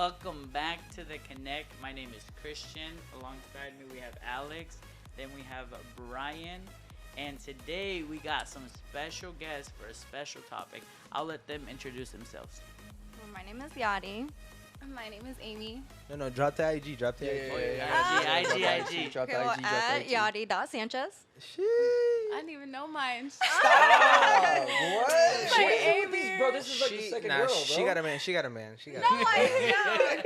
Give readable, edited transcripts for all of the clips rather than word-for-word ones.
Welcome back to the Connect. My name is Christian. Alongside me we have Alex. Then we have Brian. And today we got some special guests for a special topic. I'll let them introduce themselves. Well, my name is Yadi. My name is Amy. No, drop the IG. Drop the IG. IG. Drop the Okay, well, IG. at Yadi.Sanchez. I didn't even know mine. Stop. What? Like Amy. Bro, this is like the second girl, bro. She got a man. No, I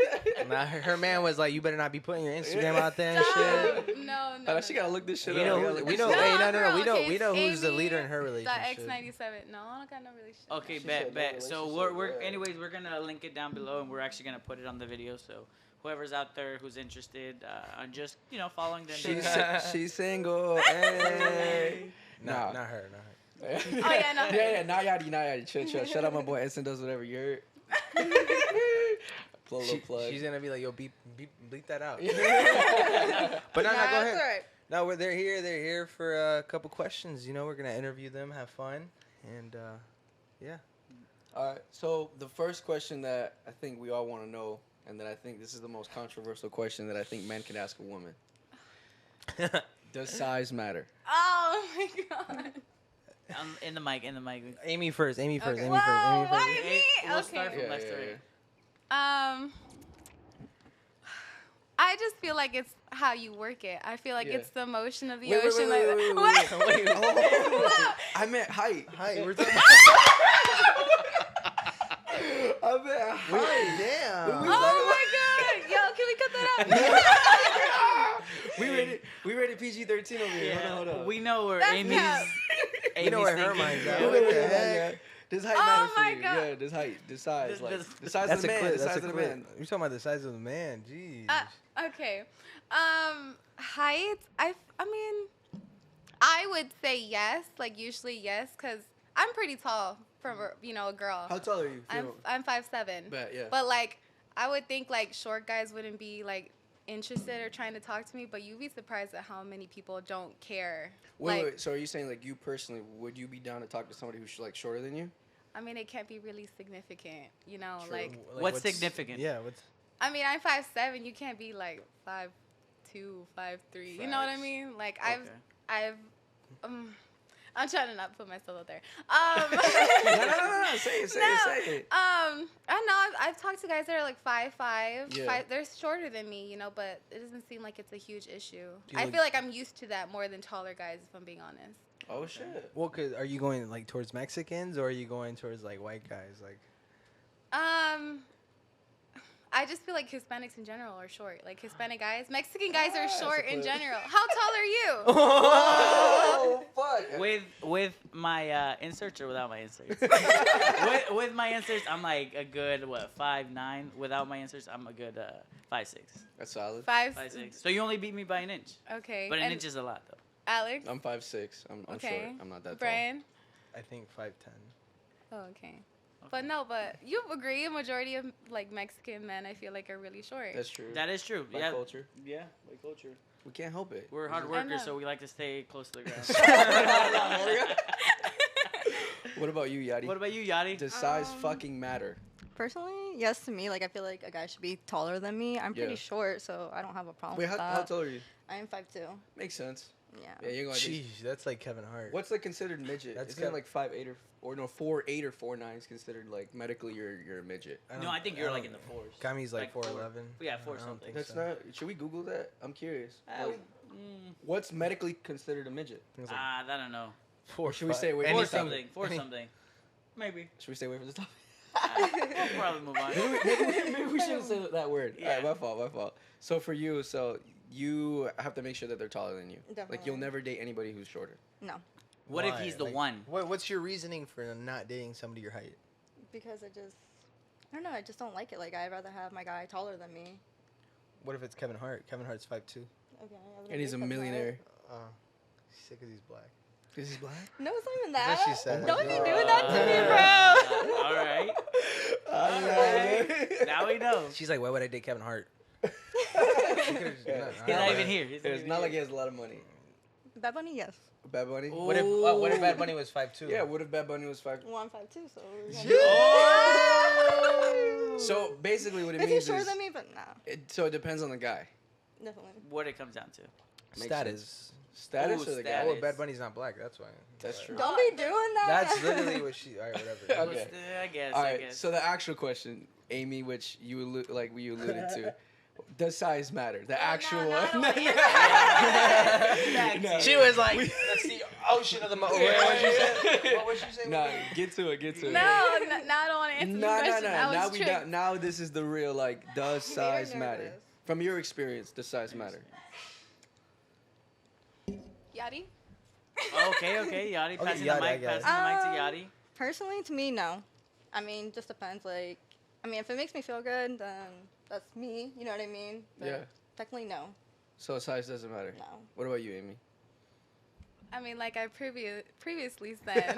Nah, her man was like, you better not be putting your Instagram out there and don't. shit. No. She gotta look this shit We up. know, we know. No, Hey, no. girl, okay, We know it's who's the Amy, leader in her The relationship. X97. No, I don't got no relationship. Okay, She said bet. no So relationship, yeah. anyways, we're gonna link it down below, and we're actually gonna put it on the video. So whoever's out there who's interested, on just following them. She's single. Hey. Not her. Oh, yeah, no. Yeah, not Yadi. Chill. Shut up, my boy. Edson does whatever you heard. Plug. She's gonna be like, yo, bleep that out. Yeah. But no, go That's ahead. all right. No, they're here. They're here for a couple questions. We're gonna interview them, have fun, and yeah. All right. So the first question that I think we all want to know, and that I think this is the most controversial question that I think men can ask a woman: does size matter? Oh my god. In the mic. Amy first. Okay. Amy first. Whoa, why me? We'll Okay. start from left to right. I just feel like it's how you work it. I feel like Yeah. it's the motion of the Wait, ocean. wait. I meant height. Hi, we're talking. I meant height. Damn. Oh my god! Yo, can we cut that out? We rated PG-13 over here. Yeah, Hold on. we know where That's Amy's. cap. You know where her thinking. mind's at. Yeah, What wait, the yeah, heck? yeah. Does height Oh matter for my you? God. Yeah, does height, does size, like Does- the size That's of a the man, clip. the That's size a of the clip. man. You're talking about the size of the man. Jeez. Okay. Height. I mean, I would say yes. Like usually yes, cause I'm pretty tall from a girl. How tall are you? I'm 5'7". Bet, yeah. But like, I would think like short guys wouldn't be like interested or trying to talk to me, but you'd be surprised at how many people don't care. Wait. So are you saying like you personally, would you be down to talk to somebody who's like shorter than you? I mean, it can't be really significant, True. like. What's significant? Yeah, what's I mean, I'm 5'7". You can't be like 5'2", 5'3". You know what I Facts. mean? Like Okay. I've I'm trying to not put myself out there. No. Say it. I know I've talked to guys that are like 5'5". Yeah. They're shorter than me, but it doesn't seem like it's a huge issue. you I look- feel like I'm used to that more than taller guys, if I'm being honest. Oh shit. well? Cause are you going like towards Mexicans or are you going towards like white guys? Like I just feel like Hispanics in general are short. Like Hispanic guys, Mexican guys are That's short a in clip. general. How tall are you? Oh fuck. With my inserts or without my inserts? with my inserts, I'm like a good 5'9". Without my inserts, I'm a good 5'6". That's solid. 5'6". So you only beat me by an inch. Okay. But an and inch is a lot though. Alex. I'm 5'6". I'm Okay. short. I'm not that Brian. I think 5'10". Oh, okay. But you agree a majority of like Mexican men I feel like are really short. tall. That's true. That is true. White Yeah. culture. Yeah, white culture. We can't help it. We're hard know. workers, so we like to stay close to the ground. What about you, Yadi? What about you, Yadi? Does size fucking matter? Personally, yes to me. Like, I feel like a guy should be taller than me. I'm pretty Yeah. short, so I don't have a problem Wait, with how that. tall are you? I am 5'2". Makes sense. Yeah. Yeah, you're going. Jeez, that's like Kevin Hart. What's like considered midget? That's Isn't it good. like 5'8" or no 4'8" or 4'9" is considered like medically you're a midget? No, I think you're like in the fours. Kami's like four. 4'11". Yeah, I 4 don't something. think That's so. not. Should we Google that? I'm curious. Uh, Like, what's medically considered a midget? It's like I don't know. 4 Or should we five- stay away from Four this topic? something. Four something. Maybe. Should we stay away from this topic? We'll probably move on. Maybe we shouldn't say that word. Yeah. Alright, my fault. So for you, you have to make sure that they're taller than you. Like Definitely. you'll never date anybody who's shorter. No, What if Why? he's the Like, one? What's your reasoning for not dating somebody your height? because I don't know. I just don't like it. Like, I'd rather have my guy taller than me. What if it's Kevin Hart? Kevin Hart's 5'2". Okay. I would And he's a agree with that. millionaire. Sick because he's black. Is he black? No, it's not even That's that. what she said. Don't be Oh my doing God. that to me, bro. All right. Alright. Now we know. She's like, why would I date Kevin Hart? He's not even here. He's It's not like he has a lot of money. Bad Bunny, yes. Bad Bunny? What if Bad Bunny was 5'2"? Yeah, what if Bad Bunny was 5'? Well, I'm 5'2", so. Oh! So basically, what it Is he means shorter is than me? But no, so it depends on the guy. definitely. What it comes down to. Makes Status. Status Oh, or the guy? status. Oh, Bad Bunny's not black. That's why. That's true. Don't be doing that. That's literally what she. All right, whatever. Okay. What's I guess. All I right. guess. So the actual question, Amy, which you alluded to, does size matter? The actual no, I one. don't wanna answer that. No. She was like, "That's the ocean of the mo." Wait, what she say? What she say? Nah, get to it. Get to it. No, now I don't want to answer No, the no, question. no. I was Now tricked. now this is the real like. Does You made her size matter? nervous. From your experience, does size matter? Yachty? Okay, Yachty. Okay, Passing Yachty, the I mic. guess. Passing the mic to Yachty. Personally, to me, no. I mean, just depends. Like, I mean, if it makes me feel good, then that's me. You know what I mean? But Yeah. technically, no. So size doesn't matter. No. What about you, Amy? I mean, like I previously said.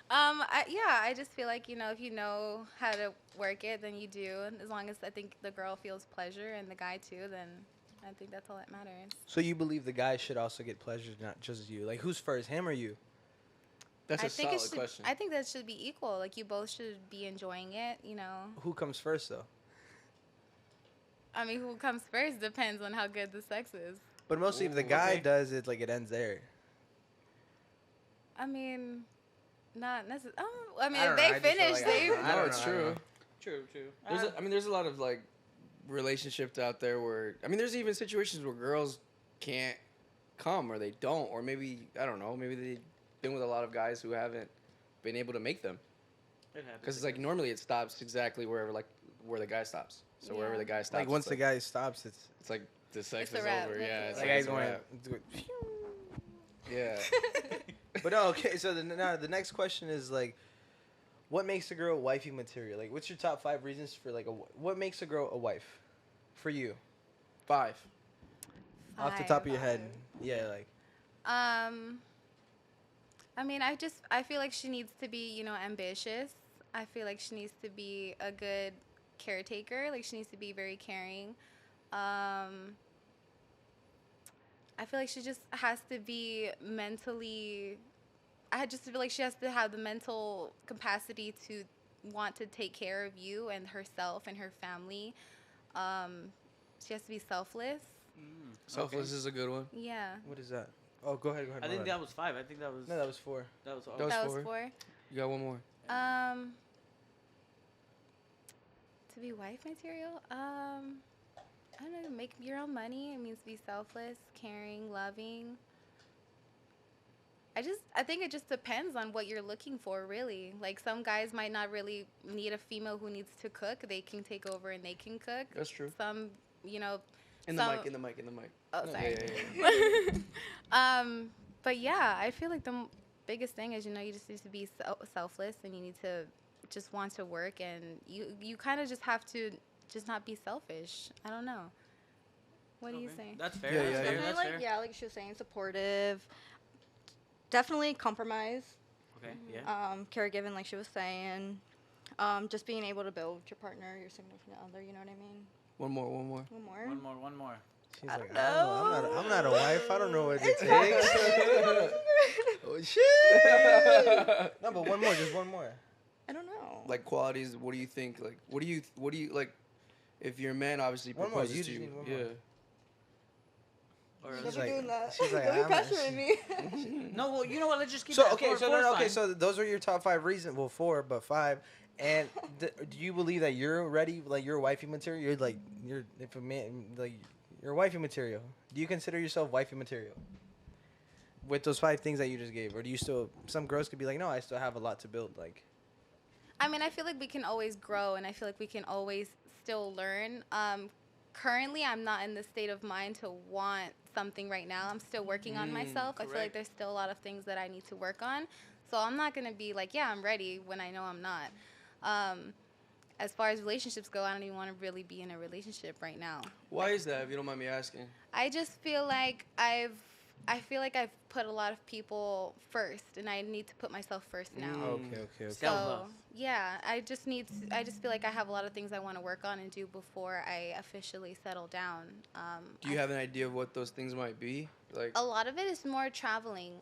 I just feel like, if you know how to work it, then you do. And as long as I think the girl feels pleasure and the guy too, then I think that's all that matters. So you believe the guy should also get pleasure, not just you? Like, who's first, him or you? That's I a think solid question. I think that should be equal. Like you both should be enjoying it, Who comes first, though? I mean, who comes first depends on how good the sex is. But mostly, if the Ooh, guy okay. does it, like it ends there. I mean, not necessarily. I mean, I if don't they know, I just feel finish, like they. I No, don't it's know, I don't true. know. True. There's a lot of like relationships out there where there's even situations where girls can't come or they don't, or maybe I don't know, maybe they've been with a lot of guys who haven't been able to make them, It happens. because it's like normally it stops exactly where the guy stops. So wherever Yeah. the guy stops, Like once it's the guy stops, it's it's like the sex It's a is wrap. over. That's Yeah, it. it's like like guy's going. Yeah. But no, okay. So now the next question is like, what makes a girl wifey material? Like, what's your top 5 reasons for like what makes a girl a wife, for you? 5. Off the top of your head, yeah, like. I mean, I feel like she needs to be, ambitious. I feel like she needs to be a good caretaker. Like she needs to be very caring. I feel like she just has to be mentally. I just feel like she has to have the mental capacity to want to take care of you and herself and her family. She has to be selfless. Selfless is a good one. Yeah. What is that? Oh, go ahead. I think that was 5. I think that was. No, that was 4. That was all. That was That was 4. 4. You got one more. To be wife material, I don't know, make your own money. It means be selfless, caring, loving. I think it just depends on what you're looking for, really. Like some guys might not really need a female who needs to cook. They can take over and they can cook. That's true. Some, In the some- mic. In the mic. Oh, No, sorry. yeah. But yeah, I feel like the biggest thing is, you just need to be selfless, and you need to just want to work, and you kind of just have to just not be selfish. I don't know. What do you Okay. say? That's fair. Yeah, that's yeah, fair. yeah. Definitely, That's like, fair. yeah, like she was saying, supportive. Definitely compromise. Okay. Yeah. Caregiving, like she was saying. Just being able to build with your partner, your significant other, you know what I mean? One more. One more. One more. She's I like, don't I don't know. know. I'm not a wife. I don't know what it It's takes. Oh shit! No, but one more. Just one more. I don't know. Like qualities. What do you think? Like, what do you like? If your man obviously One more, proposes you to just you, need one yeah. more. Or Don't She's be like- doing that. she's like, Don't be I'm- pressuring me. no, well, you know what? Let's just keep So that okay, four- so four no, okay, fine. so those are your top 5 reasons. Well, 4, but 5. And do you believe that you're ready? Like you're wifey material. You're like if a man like you're wifey material. Do you consider yourself wifey material? With those 5 things that you just gave, or do you still? Some girls could be like, no, I still have a lot to build. Like, I mean, I feel like we can always grow, and I feel like we can always still learn. Currently, I'm not in the state of mind to want something right now. I'm still working on myself. I feel like correct. there's still a lot of things that I need to work on. So I'm not going to be like, yeah, I'm ready when I know I'm not. As far as relationships go, I don't even want to really be in a relationship right now. Why is that? If you don't mind me asking. I just feel like I've I feel like I've put a lot of people first, and I need to put myself first now. Okay. Self-love. So yeah, I just need to, I just feel like I have a lot of things I want to work on and do before I officially settle down. Do you have an idea of what those things might be? Like, A lot of it is more traveling,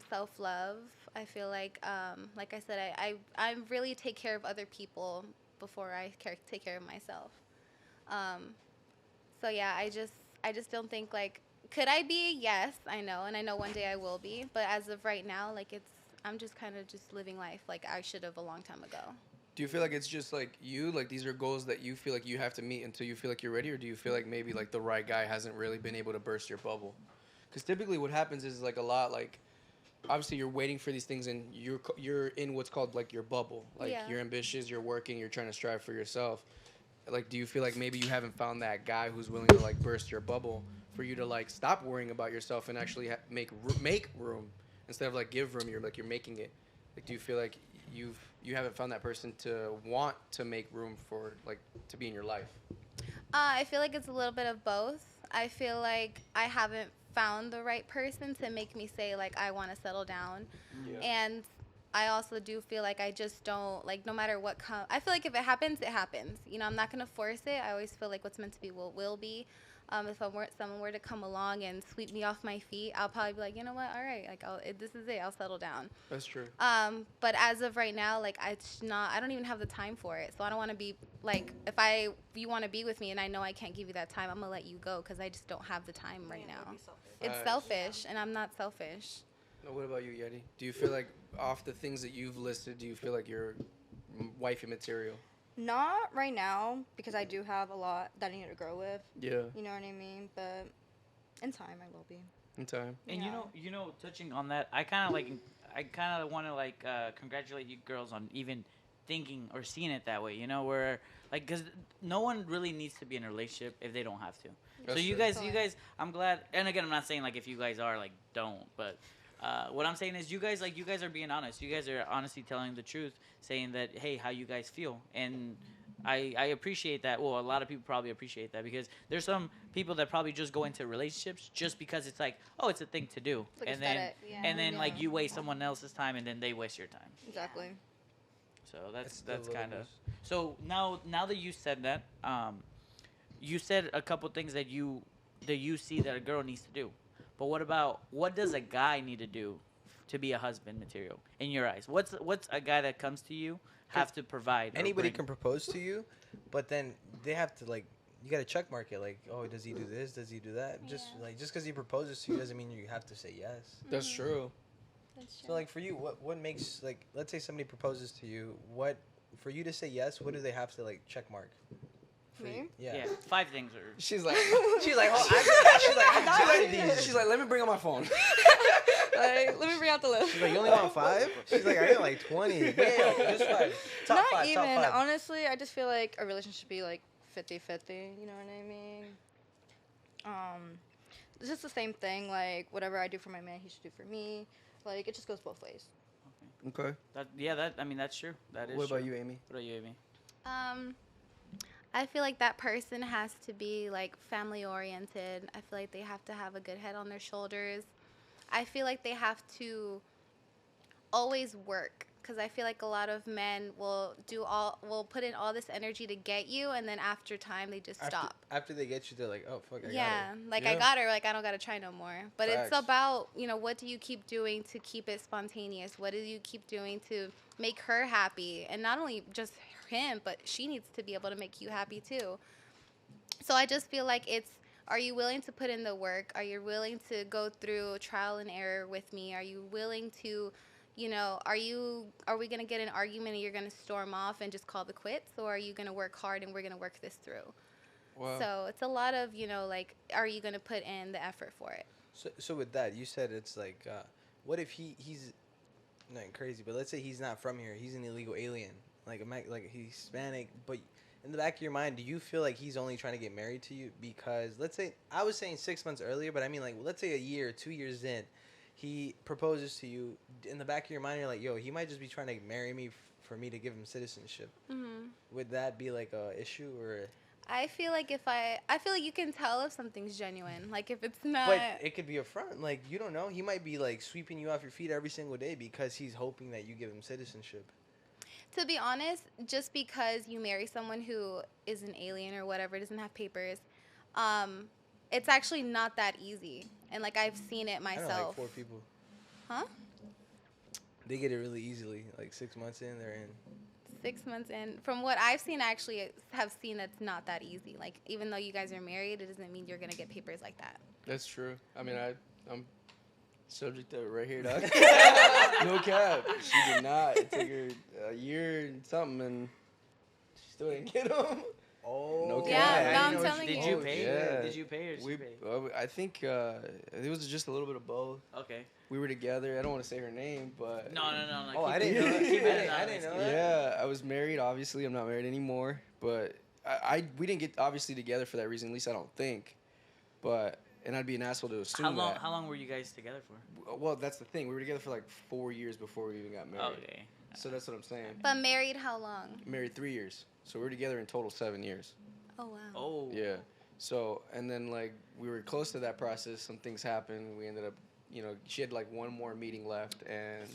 self-love. I feel like I said, I really take care of other people before I take care of myself. Um, so yeah, I just don't think like, could I be? Yes, I know, and I know one day I will be. But as of right now, like I'm just kind of just living life like I should have a long time ago. do you feel like it's just like you, like these are goals that you feel like you have to meet until you feel like you're ready, or do you feel like maybe like the right guy hasn't really been able to burst your bubble? Because typically what happens is like a lot like obviously you're waiting for these things and you're in what's called like your bubble. Like Yeah. you're ambitious, you're working, you're trying to strive for yourself. Like do you feel like maybe you haven't found that guy who's willing to like burst your bubble for you to like stop worrying about yourself and actually make room instead of like give room, you're making it. Like do you feel like you haven't found that person to want to make room for like to be in your life? I feel like it's a little bit of both. I feel like I haven't found the right person to make me say like I want to settle down, Yeah. and I also do feel like I just don't like no matter what I feel like if it happens, it happens. You know, I'm not gonna force it. I always feel like what's meant to be will be. If someone were to come along and sweep me off my feet, I'll probably be like, you know what, all right, like this is it. I'll settle down. That's true. But as of right now, like I don't even have the time for it. So I don't want to be like, if you want to be with me and I know I can't give you that time, I'm gonna let you go because I just don't have the time right now. It's Facts. selfish, and I'm not selfish. Now, what about you, Yeti? Do you feel like off the things that you've listed, do you feel like you're wifey material? Not right now because I do have a lot that I need to grow with. Yeah. You know what I mean? But in time, I will be. In time. And Yeah. you know, touching on that, I kind of want to like congratulate you girls on even thinking or seeing it that way. You know, where like, cause no one really needs to be in a relationship if they don't have to. That's So you true. guys, I'm glad. And again, I'm not saying like if you guys are like don't, but what I'm saying is you guys are being honest. You guys are honestly telling the truth, saying that hey, how you guys feel, and I appreciate that. Well, a lot of people probably appreciate that because there's some people that probably just go into relationships just because it's like, oh, it's a thing to do, It's like and then aesthetic, yeah. and then like Yeah. you waste someone else's time and then they waste your time. Exactly. So that's It's the kind of. levels. So now that you said that, you said a couple things that you see that a girl needs to do. But what does a guy need to do to be a husband material in your eyes? What's a guy that comes to you have to provide? or Anybody bring? can propose to you, but then they have to like you gotta check mark it. Like, oh, does he do this? Does he do that? Just Yeah. like just because he proposes to you doesn't mean you have to say yes. That's true. That's So like for you, what makes like let's say somebody proposes to you, what for you to say yes, what do they have to like check mark? For Me? you? Yeah. Yeah, 5 things are. She's like, She's like, oh, I got these. she's like, let me bring up my phone. Like, let me bring out the list. She's like, you only want 5? She's like, I got like 20. Yeah, just 5. Top Not 5, even. top 5. Honestly, I just feel like a relationship should be like 50-50. You know what I mean? It's just the same thing. Like whatever I do for my man, he should do for me. Like it just goes both ways. Okay. I mean that's true. That is. What about true. you, Amy? What about you, Amy? I feel like that person has to be like family oriented. I feel like they have to have a good head on their shoulders. I feel like they have to always work because I feel like a lot of men will put in all this energy to get you, and then after time they just stop. After they get you, they're like, oh, fuck, I got Yeah, it. like Yeah. I got her, like I don't gotta try no more. But Facts. it's about, what do you keep doing to keep it spontaneous? What do you keep doing to make her happy? And not only just him, but she needs to be able to make you happy too. So I just feel like are you willing to put in the work? Are you willing to go through trial and error with me? Are you willing to, are we going to get an argument and you're going to storm off and just call the quits? Or are you going to work hard and we're going to work this through? Wow. So it's a lot of, like, are you going to put in the effort for it? So with that, you said it's like, what if he's not crazy, but let's say he's not from here. He's an illegal alien, like he's Hispanic, but in the back of your mind, do you feel like he's only trying to get married to you because, let's say, I was saying 6 months earlier, but I mean, like, let's say a year, 2 years in, he proposes to you. In the back of your mind, you're like, yo, he might just be trying to marry me for me to give him citizenship. Mm-hmm. Would that be like a issue or? I feel like I feel like you can tell if something's genuine. Like if it's not. But it could be a front. Like, you don't know. He might be like sweeping you off your feet every single day because he's hoping that you give him citizenship. To be honest, just because you marry someone who is an alien or whatever, doesn't have papers, it's actually not that easy. And like I've seen it I know myself. like 4 people. Huh? They get it really easily. Like 6 months in, they're in. 6 months in. From what I've seen, I actually have seen that's not that easy. Like even though you guys are married, it doesn't mean you're gonna get papers like that. That's true. I mean, I'm subject to it right here, dog. No cap. She did not. It took her a year and something, and she still didn't get them. Oh. No Yeah, cap. no, I I'm didn't know telling Did you. you pay? Yeah. Did you pay or did she pay? I think it was just a little bit of both. Okay. We were together. I don't want to say her name, but No. Like, Oh, keep I it- didn't know that. keep it I anonymous, didn't know keep it- that. yeah, I was married. Obviously, I'm not married anymore. But we didn't get obviously together for that reason. At least I don't think. But and I'd be an asshole to assume that. How long were you guys together for? Well, that's the thing. We were together for like 4 years before we even got married. Okay. So that's what I'm saying. But married how long? Married 3 years. So we were together in total 7 years. Oh wow. Oh. Yeah. So, and then like we were close to that process. Some things happened. We ended up, she had like one more meeting left and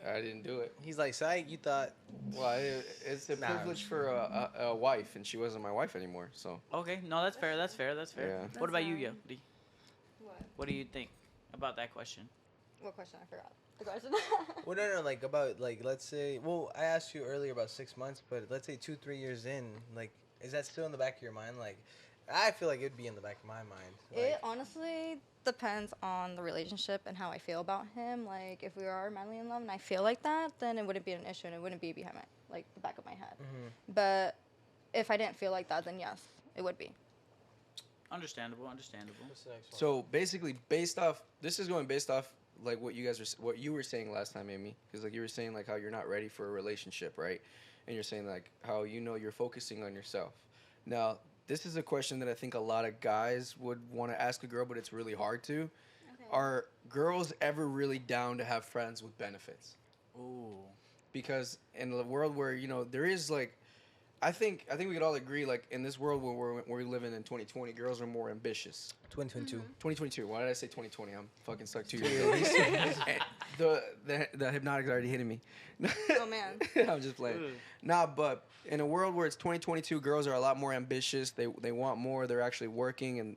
I didn't do it. He's like, psych, you thought. Well, it's a Nah. privilege for a wife and she wasn't my wife anymore. So, Okay. No, that's fair. That's fair. Yeah. What about you, That's Yo? What? What do you think about that question? What question? I forgot the question. Well, no, like about like let's say. Well, I asked you earlier about 6 months, but let's say 2-3 years in, like, is that still in the back of your mind? Like, I feel like it'd be in the back of my mind. Like, It honestly depends on the relationship and how I feel about him. Like, if we are madly in love and I feel like that, then it wouldn't be an issue and it wouldn't be behind the back of my head. But if I didn't feel like that, then yes, it would be. Understandable. what's the next one? so basically based off like what you were saying last time, Amy, because like you were saying like how you're not ready for a relationship, right? And you're saying like how you're focusing on yourself. Now, this is a question that I think a lot of guys would want to ask a girl, but it's really hard to. Okay. Are girls ever really down to have friends with benefits? Ooh. Because in the world where there is like, I think we could all agree like in this world where we live in 2020, girls are more ambitious. 2022. 2022. Why did I say 2020? I'm fucking stuck 2 years. The hypnotic's already hitting me. Oh, man. I'm just playing. Nah, but in a world where it's 2022, girls are a lot more ambitious. They want more. They're actually working, and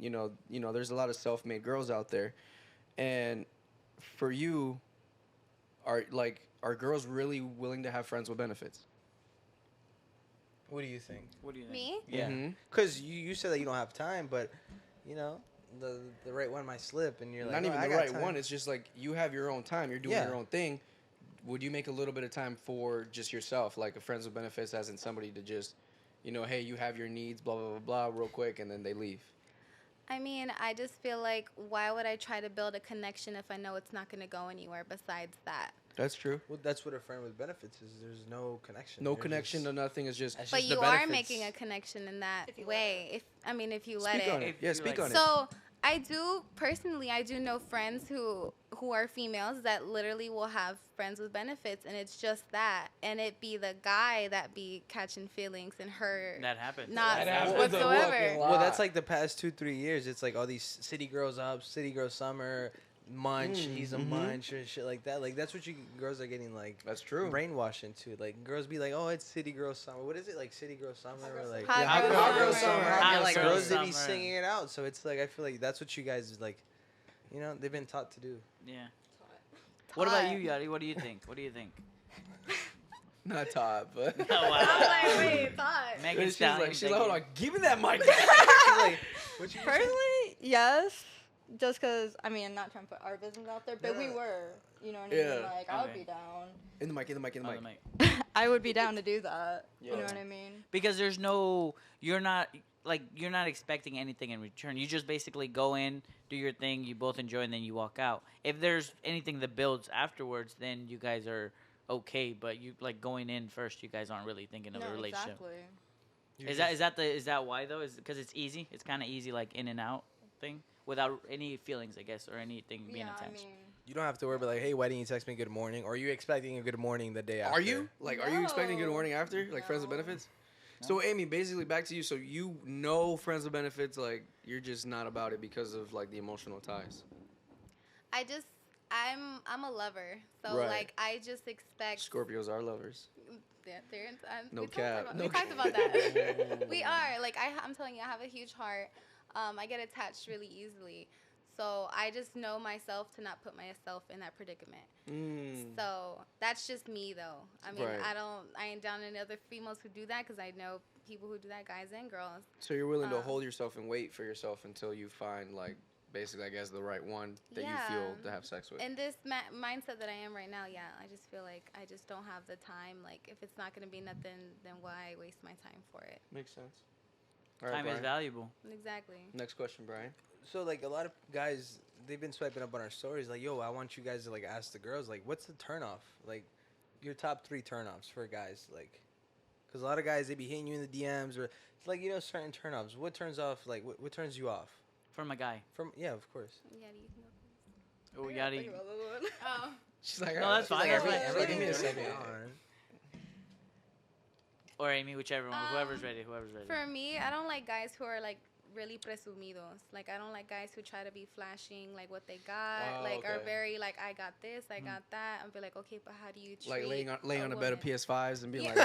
there's a lot of self-made girls out there. And for you, are girls really willing to have friends with benefits? What do you think? What do you think? Me? Yeah. Mhm. Because you said that you don't have time, but the right one might slip, and you're like, Not "Oh, even I the got right time." one. It's just like you have your own time. You're doing Yeah. your own thing. Would you make a little bit of time for just yourself, like a friends with benefits, as in somebody to just, hey, you have your needs, blah blah blah blah, real quick, and then they leave? I mean, I just feel like why would I try to build a connection if I know it's not going to go anywhere besides that? That's true. Well, that's what a friend with benefits is. There's no connection. No You're connection, just- no nothing. It's just That's But just the you are benefits. making a connection in that If you let way. If you let speak it. on it. If Yeah, you speak like- on it. So I do know friends who are females that literally will have friends with benefits, and it's just that, and it be the guy that be catching feelings and her That happened. not That happens a whatsoever. fucking lot. Well, that's like the past 2-3 years. It's like all these city girls up, city girl summer, munch. He's a Mhm. munch or shit like that. Like that's what you girls are getting like That's true. brainwashed into. Like girls be like, oh, it's city girl summer. What is it like city girl summer or like Hot Yeah, girl hot girl summer. summer. Hot like girl girls they be summer. singing it out. So it's like I feel like that's what you guys like. They've been taught to do. Yeah. What about you, Hot. Yadi? What do you think? What do you think? Not top, but. Oh, wow. I'm like, wait, thought. Megan she's Stallion like, thinking- hold on, give me that mic. She's like, what you Personally, yes. Just because, I mean, I'm not trying to put our business out there, but we Yeah. were. You know what I Yeah. mean? Like, I would Okay. be down. In the mic, in the mic, in the Oh, mic. the mic. I would be down to do that. You know Yeah. what I mean? Because you're not expecting anything in return. You just basically go in, do your thing, you both enjoy, and then you walk out. If there's anything that builds afterwards, then you guys are okay. But you like going in first, you guys aren't really thinking of No, a relationship. exactly. Is that why though? Is because it's easy? It's kind of easy, like in and out thing, without any feelings, I guess, or anything being Yeah, I attached. mean, You don't have to worry about like, hey, why didn't you text me good morning? Or are you expecting a good morning the day after? Are you? Like, are you expecting good No. morning after? Like, friends with No. benefits? So Amy, basically back to you. So you know friends with benefits, like you're just not about it because of like the emotional ties. I just I'm a lover, so Right. like I just expect. Scorpios are lovers. We No cap. No talked about that. We are like I'm telling you, I have a huge heart. I get attached really easily, so I just know myself to not put myself in that predicament. So that's just me, though. I mean, Right. I ain't down any other females who do that because I know people who do that, guys and girls. So you're willing to hold yourself and wait for yourself until you find like basically, I guess, the right one that you feel to have sex with. In this mindset that I am right now, yeah, I just feel like I just don't have the time. Like, if it's not going to be nothing, then why waste my time for it? Makes sense. All right, Time is Brian. valuable. Exactly. Next question, Brian. So like a lot of guys, they've been swiping up on our stories like, yo, I want you guys to like ask the girls like, what's the turnoff? Like, your top 3 turnoffs for guys, like, because a lot of guys they be hitting you in the DMs or it's like certain turnoffs. What turns off? Like, what turns you off? From a guy. From of course. Yeah, you can go. Oh, we gotta. Oh. She's like, No, that's fine. That's fine. Give me a second. Or Amy, whichever one. Whoever's ready. Whoever's ready. For me, I don't like guys who are like really presumidos. Like, I don't like guys who try to be flashing like what they got. Are very like, I got this, I got that. And be like, okay, but how do you treat Like laying on a bed of PS5s and being like,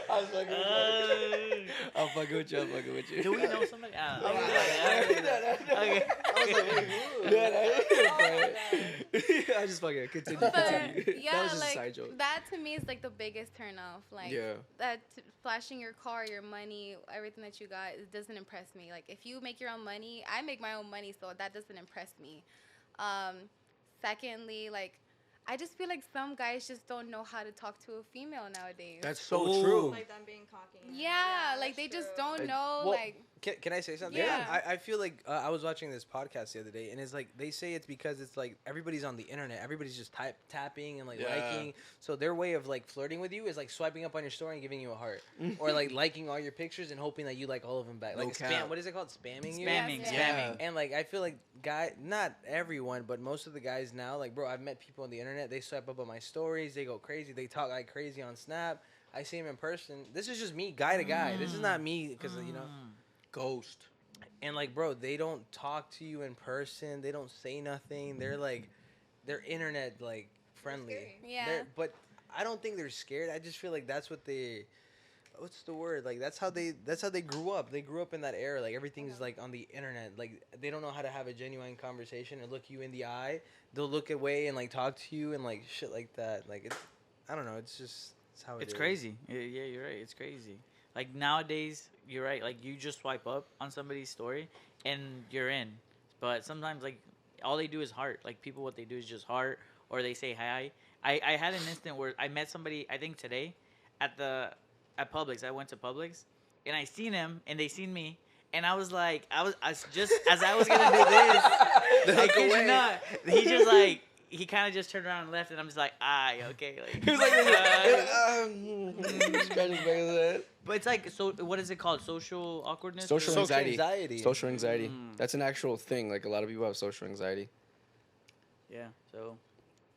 I'm fucking with you. I'm fucking with you. Do we know somebody? I just fucking continue. But That yeah, was just a like side joke. that to me is like the biggest turn off. Like that flashing your car, your money, everything that you got, it doesn't impress me. Like if you make your own money, I make my own money, so that doesn't impress me. Secondly, like I just feel like some guys just don't know how to talk to a female nowadays. That's so true. Like them being cocky. Yeah, like they just don't know. Well, like Can I say something? Yeah. I feel like I was watching this podcast the other day, and it's like they say it's because it's like everybody's on the internet. Everybody's just tapping and like liking. So their way of like flirting with you is like swiping up on your story and giving you a heart, or like liking all your pictures and hoping that you like all of them back. Like spam. What is it called? Spamming you. Spamming. Yes, Spamming. And like I feel like not everyone, but most of the guys now, like bro, I've met people on the internet. They swipe up on my stories. They go crazy. They talk like crazy on Snap. I see them in person. This is just me, guy to guy. This is not me because Ghost. And like, bro, they don't talk to you in person. They don't say nothing. They're internet like friendly. Yeah. But I don't think they're scared. I just feel like that's what they. What's the word? Like that's how they grew up. They grew up in that era. Like everything's like on the internet. Like they don't know how to have a genuine conversation and look you in the eye. They'll look away and like talk to you and like shit like that. Like it's, I don't know. It's just it's how It's is. crazy. Yeah, you're right. It's crazy. Like nowadays, you're right. Like you just swipe up on somebody's story and you're in. But sometimes like all they do is heart. Like people, what they do is just heart or they say hi. I had an instant where I met somebody I think today at Publix. I went to Publix and I seen him and they seen me and I was like I was just as I was gonna do this. I kid you not. He just like. He kind of just turned around and left, and I'm just like, okay. Like, He was like, scratching his back of his head. but it's like, so what is it called? Social awkwardness? Social Or- anxiety. Social anxiety. That's an actual thing. Like a lot of people have social anxiety. Yeah. So,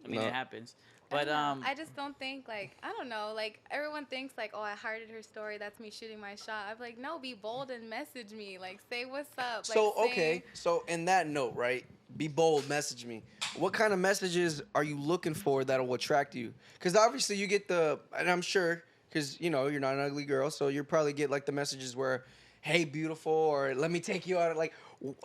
I mean, No. it happens. But I just don't think like I don't know, like everyone thinks like, oh, I hearted her story, that's me shooting my shot. I'm like, no, be bold and message me, like say what's up. So like, okay, so in that note, right? Be bold, message me. What kind of messages are you looking for that will attract you? Because obviously you get and I'm sure, because you know you're not an ugly girl, so you probably get like the messages where, hey, beautiful, or let me take you out. Like,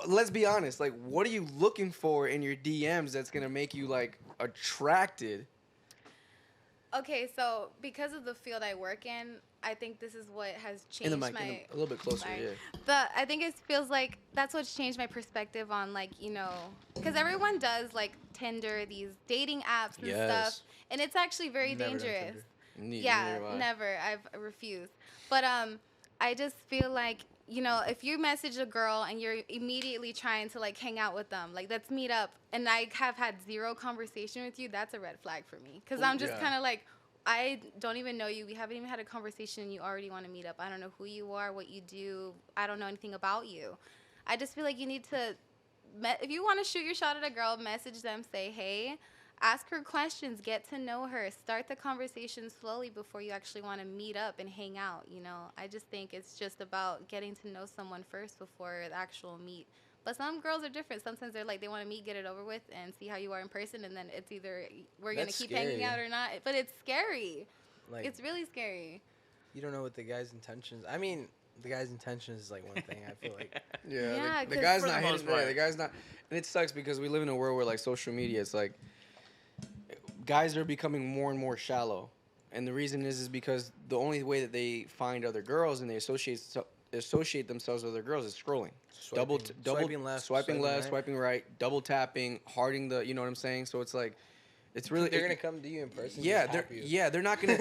let's be honest. Like, what are you looking for in your DMs that's gonna make you like attracted? Okay, so because of the field I work in, I think this is what has changed In the mic, a little bit closer, Sorry. yeah. I think it feels like that's what's changed my perspective on like, because everyone does like Tinder, these dating apps and stuff, and it's actually very Never done dangerous. Tinder. Yeah, never. I've refused. But I just feel like, if you message a girl and you're immediately trying to like hang out with them, like let's meet up, and I have had zero conversation with you, that's a red flag for me. Because I'm just kind of like, I don't even know you. We haven't even had a conversation and you already want to meet up. I don't know who you are, what you do. I don't know anything about you. I just feel like you need to, if you want to shoot your shot at a girl, message them, say, hey, Ask her questions, get to know her, start the conversation slowly before you actually want to meet up and hang out, you know. I just think it's just about getting to know someone first before the actual meet. But some girls are different. Sometimes they're like, they want to meet, get it over with, and see how you are in person, and then it's either we're going to keep hanging out or not. But it's scary. Like, It's really scary. you don't know what the guy's intentions. I mean, the guy's intentions is like one thing. I feel like. Yeah, the 'cause guy's for the not most hitting. part. The guy's not, and it sucks because we live in a world where like social media, it's like guys are becoming more and more shallow, and the reason is because the only way that they find other girls and they associate themselves with other girls is scrolling, Swiping left, swiping left, right. swiping right, double tapping, hearting the, you know what I'm saying? So it's like, it's really They're gonna come to you in person. yeah, just tap you. they're not gonna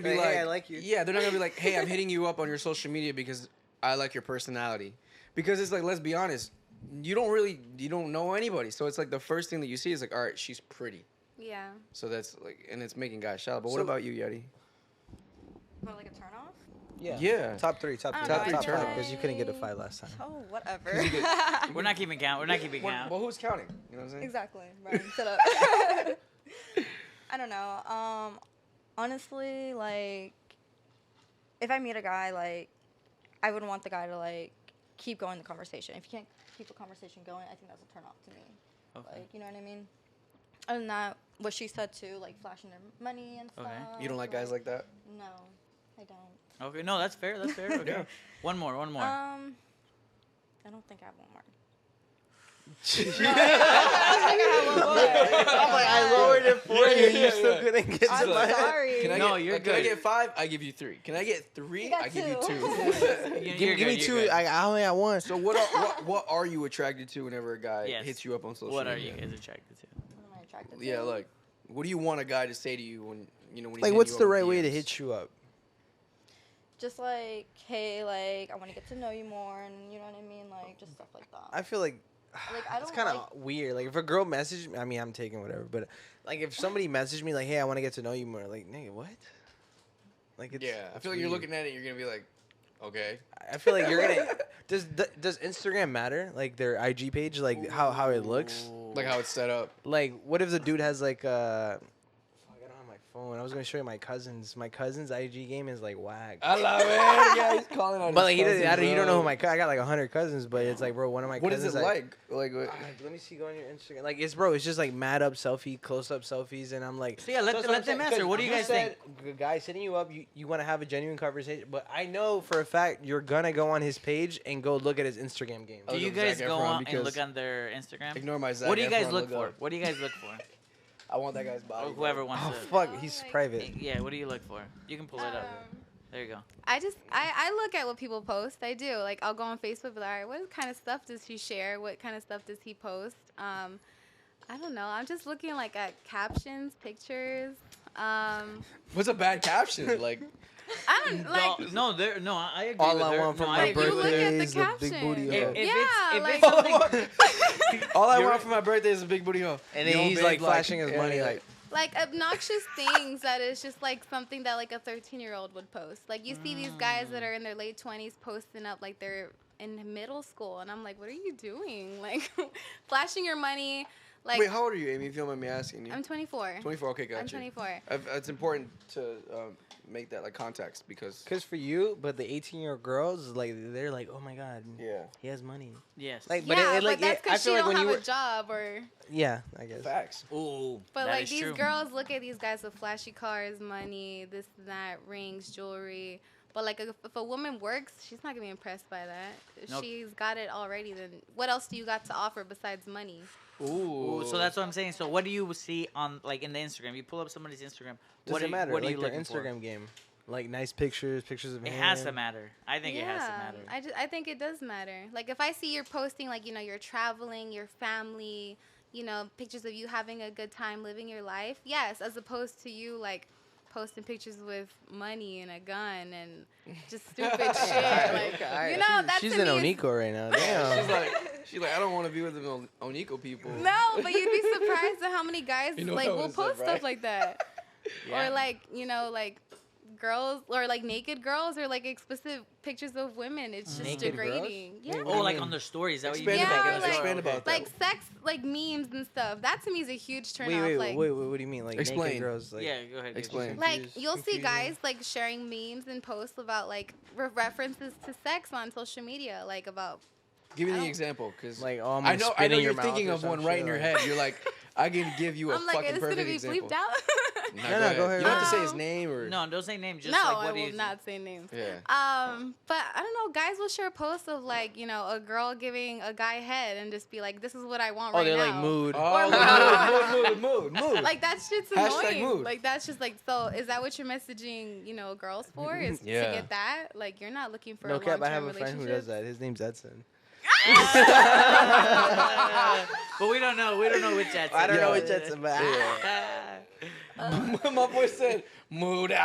be Hey, like, I like you. Yeah, they're not gonna be like, hey, I'm hitting you up on your social media because I like your personality. Because it's like, let's be honest, you don't know anybody. So it's like the first thing that you see is like, all right, she's pretty. Yeah. So that's like, and it's making guys shallow. But what So- about you, Yeti? But like a turn off? Yeah. Top three. I don't know, Top I three feel turn off, because you couldn't get a 5 last time. Oh, whatever. We're not keeping count. We're not keeping count. Well, who's counting? You know what I'm saying? Exactly. Right. Shut up. I don't know. Honestly, like, if I meet a guy, like, I would want the guy to like keep going the conversation. If you can't keep a conversation going, I think that's a turn off to me. Okay. Like, you know what I mean? Other than that, what she said too, like flashing their money and stuff. Okay. You don't like guys like that? No, I don't. Okay, no, that's fair. That's fair. Okay. Yeah. One more. I don't think I have one more. I'm like, I lowered it for you. You still couldn't get to I'm my. sorry. Can I No, get, you're Can I good. get 5? I give you 3. Can I get 3? You got I give you 2. two. Give me 2. I only got 1. So what are you attracted to whenever a guy Yes. hits you up on social What are media? you guys attracted to? What am I attracted to? Yeah, like, what do you want a guy to say to you when he's Like, hitting what's you the up in right way to DMs? hit you up? Just like, hey, like, I want to get to know you more, and you know what I mean, like, just stuff like that. I feel like. Like, I It's don't kind of like- weird. Like, if a girl messaged me, I mean, I'm taking whatever. But, like, if somebody messaged me, like, hey, I want to get to know you more. Like, nigga, what? Like, it's. Yeah, I it's feel like you're weird. looking at it, you're gonna be like, okay. I feel like you're gonna. Does Instagram matter? Like their IG page, like how it looks. Like how it's set up. Like, what if the dude has like fuck, I don't have my phone. I was gonna show you my cousins. My cousin's IG game is like whack. I love it. Yeah, he's calling on But like his he doesn't. cousins, You don't know bro. who my. I got like 100 cousins, but it's like, bro, one of my What is cousins. it like? Like, Let me see. Go on your Instagram. Like it's bro. It's just like mad up selfie, close up selfies, and I'm like. So yeah, let that's what I'm them saying, answer. 'cause What do you guys said, Guys hitting you up, you want to have a genuine conversation, but I know for a fact you're gonna go on his page and go look at his Instagram game. I Do look you up guys Zac go Efron on and because- look on their Instagram? Ignore my Zac What do you guys Efron look for? up. What do you guys look for? I want that guy's body. Or whoever bro. wants Oh to. fuck, he's like- private. Yeah, what do you look for? You can pull it up. There you go. I look at what people post. I do. Like, I'll go on Facebook, be like, all right, what kind of stuff does he share? What kind of stuff does he post? I don't know. I'm just looking like at captions, pictures. What's a bad caption? Like, I don't like. No, I agree All with I her. want for No, my I Like, agree you with look her. at the is a big booty caption. hole. If Yeah, it's like- something, all I You're- want for my birthday is a big booty hole. And You then know, he's big, like flashing his yeah, money, yeah. like obnoxious things that is just like something that like a 13-year-old would post. Like, you see these guys that are in their late 20s posting up like they're in middle school, and I'm like, what are you doing? Like, flashing your money. Like, Wait, how old are you, Amy? If you don't mind me asking you. I'm 24. 24. Okay, gotcha. I'm 24. It's important to make that like context because. cause for you, but the 18-year-old girls like they're like, oh my god, Yeah. he has money. yes. Like, Yeah, but but, it like that's I because she feel like don't when have you a were, job or. yeah, I guess. Facts. Ooh, But that like is these true. girls look at these guys with flashy cars, money, this and that, rings, jewelry. But like if a woman works, she's not gonna be impressed by that. If Nope. she's got it already, then what else do you got to offer besides money? Ooh, so that's what I'm saying. So what do you see on like in the Instagram? You pull up somebody's Instagram. Does What it do you, matter? What are like you their looking Instagram for? game, like nice pictures of It him. has to matter. I think it has to matter. I think it does matter. Like if I see you're posting like, you know, you're traveling, your family, you know, pictures of you having a good time living your life. Yes, as opposed to you like posting pictures with money and a gun and just stupid shit. Like, Okay, you know, that's she's to in me is- Onico right now. Damn. she's like, I don't want to be with the Onico people. No, but you'd be surprised at how many guys You know like what I will would've said, post right? stuff like that. Yeah. Or like, you know, like girls or like naked girls or like explicit pictures of women. It's just Naked girls? degrading. Yeah. Wait, Oh, do like you on mean? the stories. Is that what you Expand mean? about Like, that. Expand about that. Like sex, like memes and stuff. That to me is a huge turn off. Wait, Like, what do you mean? Like Explain. naked girls? Like, yeah, go ahead. Explain. like confused- you'll see confusing. guys like sharing memes and posts about like references to sex on social media, like about. Give me I the don't- example, because Like, oh, I'm I gonna know spit in you're your mouth thinking or of some one right shit, in your like- head. You're like, I can give you a I'm like, fucking is this gonna perfect be example. bleeped out? Nah, go ahead. You don't have to say his Um, name or. No, don't say names. Just no, like I what do will you? not say names. Yeah. But I don't know. Guys will share posts of like, you know, a girl giving a guy head and just be like, "This is what I want Oh, right they're now." like mood. Oh, mood. Like that shit's Hashtag annoying. mood. Like that's just like, so is that what you're messaging, you know, girls for? Is Yeah. to get that? Like you're not looking for No a cap, long-term I have a friend who does relationship. that. His name's Edson. But we don't know. We don't know which that's. I don't know Yeah. which Edson, but My boy said, mood. so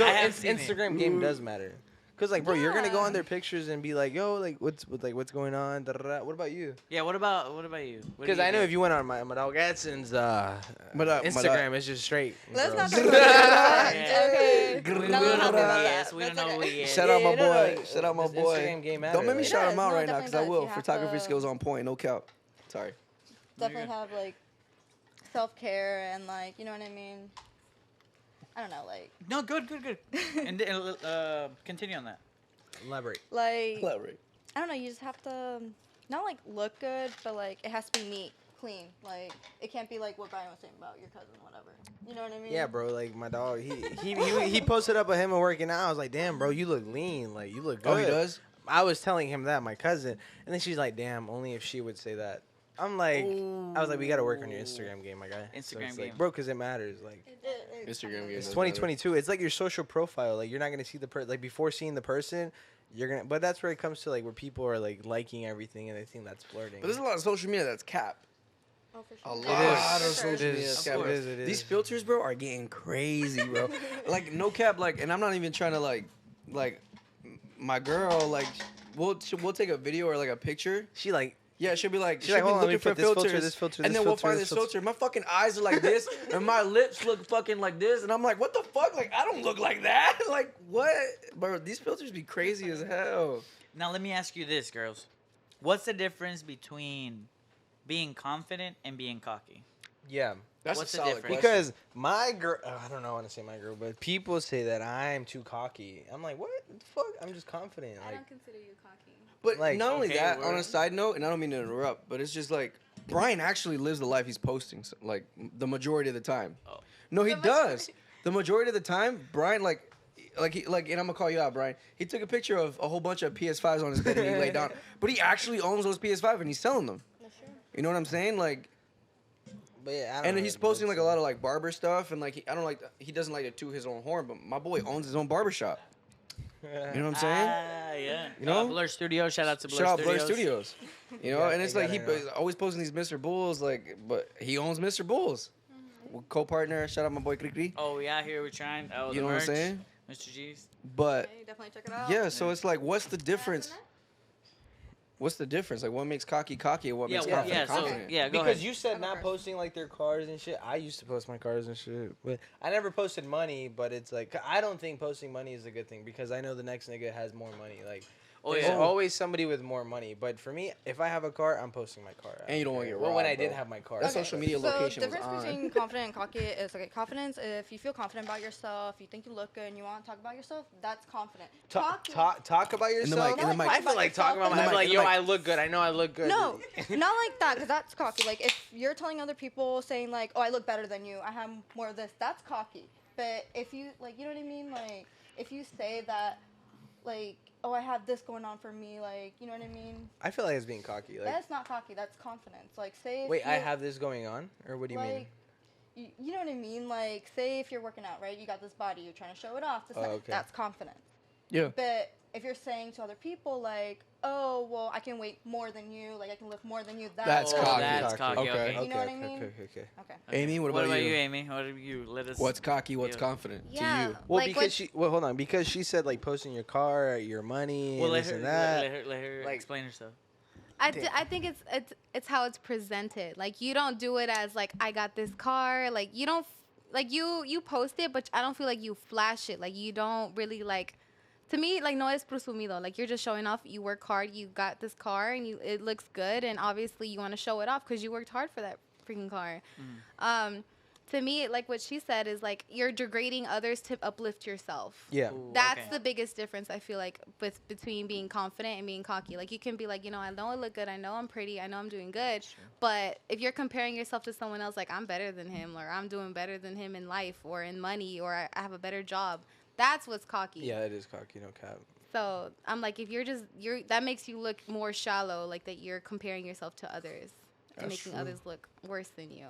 I have seen it. Instagram game does matter. Cause like, bro, you're gonna go on their pictures and be like, "Yo, like, what's going on?" Da, da, da. What about you? Yeah. What about you? What do Because you I know do? if you went on my dog Edson's Instagram, it's just straight. Let's not girls. talk about that. Yeah. Okay. We No, don't we'll know talk who about he that. is. We don't That's know who okay. he is. Shout out my Yeah, no, boy. like, Shout out my this boy. Instagram game Don't make me matter, shout like- him out No, right now, because I definitely will. does. You have Photography to- skills on point. No cap. Sorry. Definitely have like self-care and like, you know what I mean? I don't know, like No, good. And continue on that. Elaborate. like Elaborate. I don't know, you just have to not like look good, but like it has to be neat, clean. Like it can't be like what Brian was saying about your cousin, whatever. You know what I mean? Yeah, bro. Like my dog, he posted up of him and working out. I was like, damn, bro, you look lean. Like you look good. Oh, he does? I was telling him that, my cousin, and then she's like, damn, only if she would say that. I'm like, I was like, we gotta work on your Instagram game, my guy. Instagram it's game. like, bro, because it matters. Like, Instagram game. it's does 2022. It's like your social profile. Like, you're not gonna see the person. Like, before seeing the person, you're gonna. But that's where it comes to like where people are like liking everything, and they think that's flirting. But there's a lot of social media that's cap. Oh, for A sure. lot It of is. social It media is. is It cap. is. It is. These filters, bro, are getting crazy, bro. Like no cap, like, and I'm not even trying to like my girl, like, we'll take a video or like a picture. She like. Yeah, she'll be like, She's she'll like, be hold on, let me looking for put this filter, filters, this filter, and this then we'll filter, find this this filter. My fucking eyes are like this, and my lips look fucking like this, and I'm like, what the fuck? Like, I don't look like that. Like, what? Bro, these filters be crazy as hell. Now let me ask you this, girls. What's the difference between being confident and being cocky? Yeah. That's What's a the solid difference? question. Because my girl, I don't know, I want to say my girl, but people say that I'm too cocky. I'm like, what the fuck? I'm just confident. I Like, don't consider you cocky. But Like, not only okay, that, on word. a side note, and I don't mean to interrupt, but it's just like Brian actually lives the life he's posting, like the majority of the time. Oh. No, he The does. majority. The majority of the time, Brian and I'm gonna call you out, Brian. He took a picture of a whole bunch of PS5s on his bed and he laid down, but he actually owns those PS5 and he's selling them. That's true. You know what I'm saying? Like, but yeah, I don't and know, he's posting like a lot of like barber stuff and like he doesn't like to toot his own horn, but my boy owns his own barber shop. You know what I'm saying? Yeah. You know? Blur Studios. Shout out to Blur Shout out Studios. Blur Studios. You know, Yeah, and it's they like he gotta know. always posting these Mr. Bulls, like, but he owns Mr. Bulls. Co-partner, shout out my boy Krikri. Oh, we out here. We're trying. Oh, You the know what I'm merch. saying? Mr. G's. But Okay, definitely check it out. yeah, so it's like, what's the difference? Isn't What's the difference? Like, what makes cocky and what Yeah, makes well, confident yeah. So confident? yeah, go because ahead. you said I'm not first. posting like their cars and shit. I used to post my cars and shit, but I never posted money. But it's like I don't think posting money is a good thing because I know the next nigga has more money. Like, Oh, there's yeah. always somebody with more money. But for me, if I have a car, I'm posting my car. I And you don't care. wanna get Well, when robbed, I did bro. have my car, That I social did. media So location was difference on. between confident and cocky is okay. Confidence, if you feel confident about yourself, you think you look good, and you want to talk about yourself, that's confident. Talk, Cocky- talk about In the yourself. mic, in the mic. I feel like talking about In the myself. Like, mic, in yo, the mic. I look good. I know I look good. No, not like that, because that's cocky. Like, if you're telling other people, saying, like, oh, I look better than you, I have more of this, that's cocky. But if you, like, you know what I mean? Like, if you say that, like, oh, I have this going on for me, like, you know what I mean? I feel like it's being cocky. Like, That's not cocky, that's confidence. Like, say if wait, I you- have this going on, or what do you mean? like, you know what I mean? Like, say if you're working out, right? You got this body, you're trying to show it off. Oh, okay. That's confidence. Yeah. But if you're saying to other people, like, oh, well, I can weight more than you, like, I can lift more than you, That's Oh, cocky. That's cocky. Okay. Okay. You know what I mean? Okay. okay. Amy, what about you? Amy? What about you? Let us. What's cocky? What's Yeah. confident Yeah. to you? Well, Like, because hold on, because she said like posting your car, your money, Well, and let this her, and that. let her Like- explain herself. I think it's how it's presented. Like you don't do it as like I got this car. Like you don't like you post it, but I don't feel like you flash it. Like you don't really like. To me, like no es presumido. Like you're just showing off. You work hard. You got this car, and it looks good, and obviously you want to show it off because you worked hard for that freaking car. To me, like what she said is like you're degrading others to uplift yourself. Yeah. Ooh, That's okay. the biggest difference I feel like between being confident and being cocky. Like you can be like, I know I look good, I know I'm pretty, I know I'm doing good, but if you're comparing yourself to someone else, like I'm better than him, or I'm doing better than him in life, or in money, or I have a better job, that's what's cocky. Yeah, that is cocky, no cap. So I'm like, if you're that makes you look more shallow, like that you're comparing yourself to others and That's making true. others look worse than you.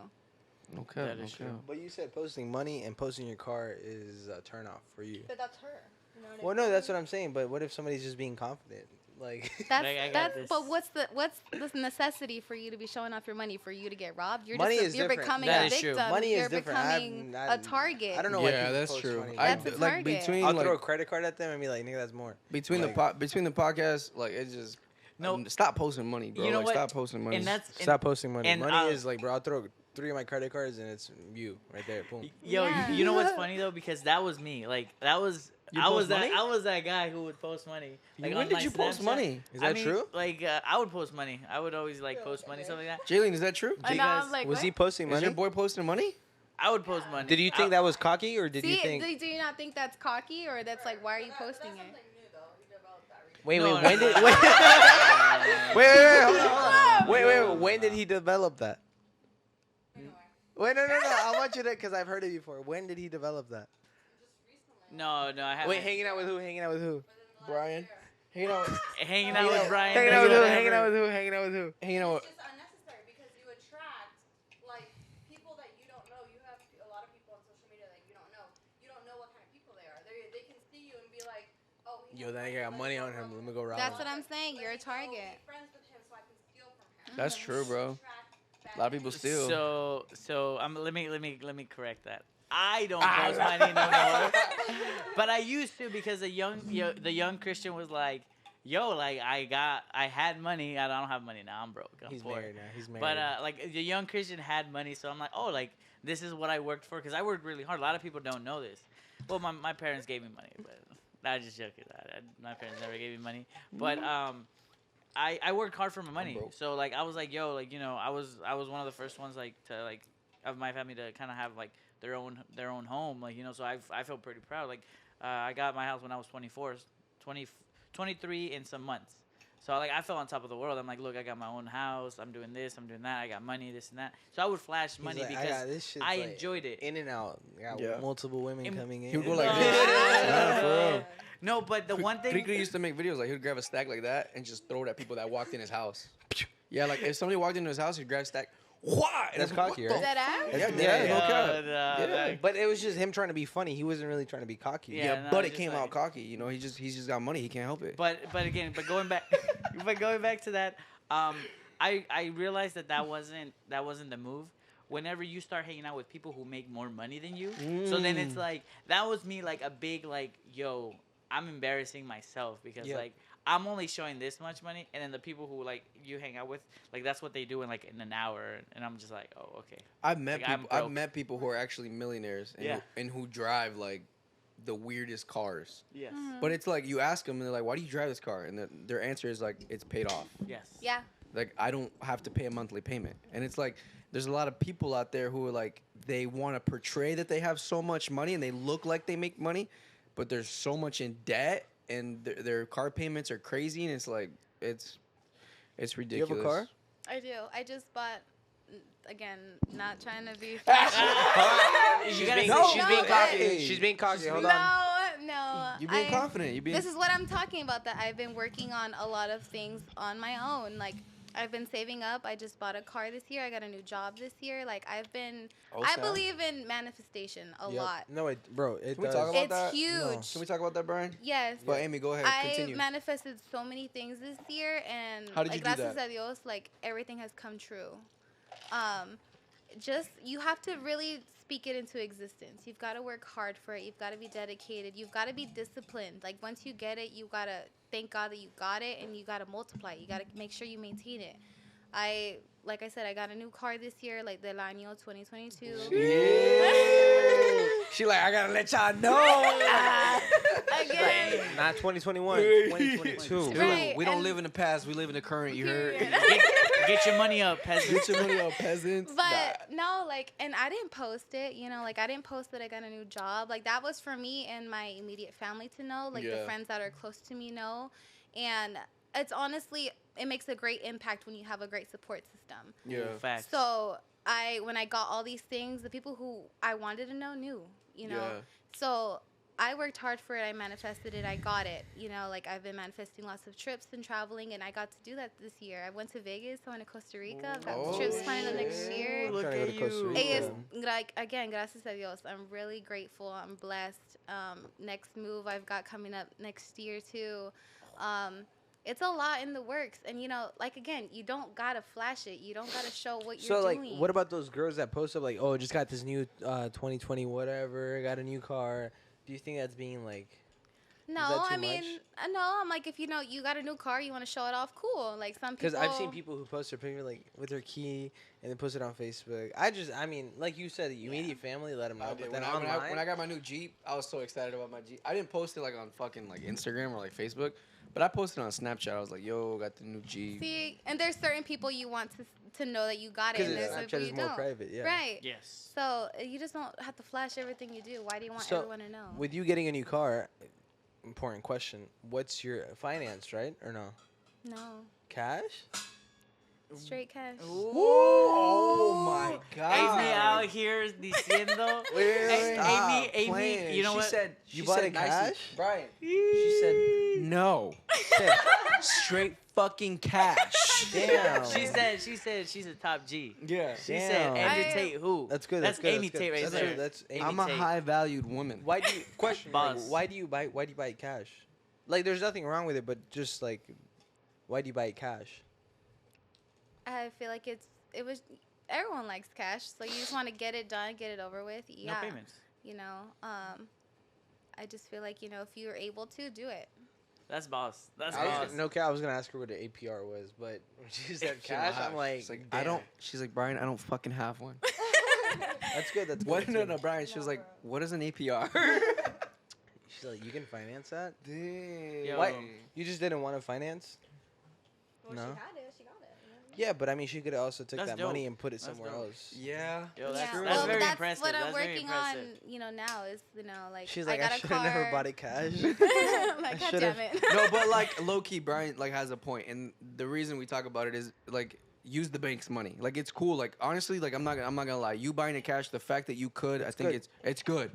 Okay. That is true. But you said posting money and posting your car is a turnoff for you. But that's her. You know what Well, no, that's what I'm saying. But what if somebody's just being confident? Like, That's Like, I got that's. this. But what's the necessity for you to be showing off your money for you to get robbed? You're Money just is you're different. becoming That a is true. victim. Money is you're different. becoming I'm- a target. I don't know why Yeah, people that's post true. money. That's a like target. between I'll like throw a credit card at them and be like, nigga, that's more. between Like- between the podcast, like it's just No. stop posting money, bro. You know like what? stop posting money. And that's Stop posting money. and, Money is like, bro, I'll throw 3 of my credit cards and it's you right there. Boom. Yo, Yeah. you know what's funny though? Because that was me. Like that was You I was post that money? I was that guy who would post money. Like When on did my you post Snapchat. money? Is that true? Like I would post money. I would always like post money, something like that. Jalen, is that true? And now I'm like, Was what? he posting Is money? your boy posting money? I would post money. Did you think that was cocky or did See, you think? do you not think that's cocky, or that's like, why are you posting it? Wait, No, when did? no. Wait, wait, hold on. Wait. When did he develop that? Wait, no. I want you to, because I've heard it before. When did he develop that? No, I haven't. Wait, hanging out with who? Hanging out with who? Brian. Hanging out. Hanging out with Brian. Hanging doing out with who? whatever. Hanging out with who? Hanging out with who? Hanging out. It's just unnecessary because you attract like people that you don't know. You have a lot of people on social media that you don't know. You don't know what kind of people they are. They can see you and be like, oh, Yo, that nigga got money on him. Let me go rob That's him. what I'm saying. You're a target. Be friends with him so I can steal from him. That's true, bro. A lot of people steal. So let me correct that. I don't post money no more, but I used to because the young Christian was like, yo, like I had money. I don't have money now. I'm broke. I'm He's poor. married now. He's married. But like the young Christian had money, so I'm like, oh, like this is what I worked for because I worked really hard. A lot of people don't know this. Well, my parents gave me money, but I was just joking. My parents never gave me money, but I worked hard for my money. broke. So like I was like, yo, like I was one of the first ones like to like of my family to kind of have like their own home, like so I felt pretty proud. Like I got my house when I was 23 in some months. So like I felt on top of the world. I'm like, look, I got my own house. I'm doing this. I'm doing that. I got money, this and that. So I would flash money like, I because got this shit, I like, enjoyed it. in and out. Got Yeah. multiple women Im- coming in. He would go like No. this. Nah, for real. No, but the one thing. Rico used to make videos like he would grab a stack like that and just throw it at people that walked in his house. Yeah, like if somebody walked into his house, he'd grab a stack. Why? That's cocky, right? That ass? Yeah, Yeah, no cap. Yeah. But it was just him trying to be funny. He wasn't really trying to be cocky. Yeah. Yeah, no, but it's it just came like- out cocky. He's just got money. He can't help it. But again, going back to that, I realized that wasn't the move. Whenever you start hanging out with people who make more money than you, so then it's like that was me like a big like yo, I'm embarrassing myself because Yeah. like I'm only showing this much money, and then the people who like you hang out with, like that's what they do in like in an hour, and I'm just like, oh okay. I've met Like, I'm people. I've broke. met people who are actually millionaires and, Yeah. who drive like the weirdest cars. Yes. But it's like you ask them and they're like, "Why do you drive this car?" And their answer is like, "It's paid off. Yes. Yeah. Like I don't have to pay a monthly payment." And it's like there's a lot of people out there who are like they want to portray that they have so much money and they look like they make money, but there's so much in debt and their car payments are crazy and it's like it's Do you ridiculous. have a car? I do. I just bought. Again, not trying to be. She's gotta being, say- she's No, being cocky. hey. She's being cocky. Hold no, on. no. You being confident. You being This is what I'm talking about. That I've been working on a lot of things on my own. Like I've been saving up. I just bought a car this year. I got a new job this year. Like I've been. I Okay. believe in manifestation a Yep. lot. No, bro. It Can we does. talk about It's that? huge. No. Can we talk about that, Brian? Yes. But Amy, go ahead. I Continue. manifested so many things this year, and How did like you do gracias that? a Dios, like everything has come true. Just you have to really speak it into existence. You've got to work hard for it. You've got to be dedicated. You've got to be disciplined. Like once you get it, you gotta thank God that you got it, and you gotta multiply. You gotta make sure you maintain it. Like I said, I got a new car this year, like del año 2022. Yeah. She like, I gotta let y'all know. Again. Not 2021, 2022. Right, We don't and- live in the past. We live in the current. You heard? Get your money up, peasants. Get your money out, peasants. But no, like, and I didn't post it, you know, like, I didn't post that I got a new job. Like, that was for me and my immediate family to know, like, the Yeah. friends that are close to me know. And it's honestly, it makes a great impact when you have a great support system. Yeah. Facts. So, when I got all these things, the people who I wanted to know knew, you know. Yeah. So, I worked hard for it. I manifested it. I got it. You know, like, I've been manifesting lots of trips and traveling, and I got to do that this year. I went to Vegas. I went to Costa Rica. I've got trips planned the next year. Look Trying to go at to Costa you. Rica. It is, like, again, gracias a Dios. I'm really grateful. I'm blessed. Next move I've got coming up next year, too. It's a lot in the works. And, you know, like, again, you don't got to flash it. You don't got to show what you're So, like, doing. what about those girls that post up, like, oh, just got this new 2020 whatever, got a new car? Do you think that's being, like... No, that too I mean, much? no, I'm like, if you know you got a new car, you want to show it off, cool. Like, some people... Because I've seen people who post their picture, like, with their key, and then post it on Facebook. I mean, like you said, the immediate family, let them know. I But did. then When online... I got my new Jeep, I was so excited about my Jeep. I didn't post it like on fucking like Instagram or like Facebook, but I posted it on Snapchat. I was like, "Yo, got the new Jeep." See, and there's certain people you want to know that you got it, Because and there's certain Snapchat people is you more don't. private, yeah. Right. Yes. So you just don't have to flash everything you do. Why do you want So, everyone to know? with you getting a new car, important question, what's your finance, right? Or no? No, Cash? straight cash. Oh my god! Amy out here diciendo. Wait, Amy, Stop playing. Amy, you know she what? Said, You she bought said it nicely. cash? Brian. She said no. Shit. Straight fucking cash. Damn. She said she's a top G. Yeah. She said Damn. Andrew I- Tate who? That's good. That's That's good. Amy that's Tate good. right That's there. good, That's Amy I'm a Tate. high valued woman. Why do you question? Like, Boss. why do you buy it cash? Like, there's nothing wrong with it, but just like, why do you buy it cash? I feel like it was everyone likes cash, so you just want to get it done, get it over with. Yeah. No payments. You know, I just feel like, you know, if you're able to do it. That's boss. That's I boss. was gonna ask her what the APR was, but when she said She don't cash, have- I'm like, she's like, damn. I don't. She's like, Brian, I don't fucking have one. That's good. That's good. What? that's No, good. no, Brian. She was like, what is an APR? She's like, you can finance that? Damn. Yo. Why? You just didn't want to finance? Well, No. she had it. She got it. Yeah, but I mean, she could have also took That's that dope. money and put it That's somewhere dope. else. Yeah. Yo, that's, Yeah. that's Well, very that's impressive. what I'm That's very working on, impressive. you know, now is, you know, like, She's like, I I got a should car. have never bought it cash. Like, I God damn it. No, but like low key, Brian like has a point, and the reason we talk about it is like use the bank's money. Like it's cool. Like honestly, like I'm not gonna lie. You buying it cash, the fact that you could, I think good. it's good,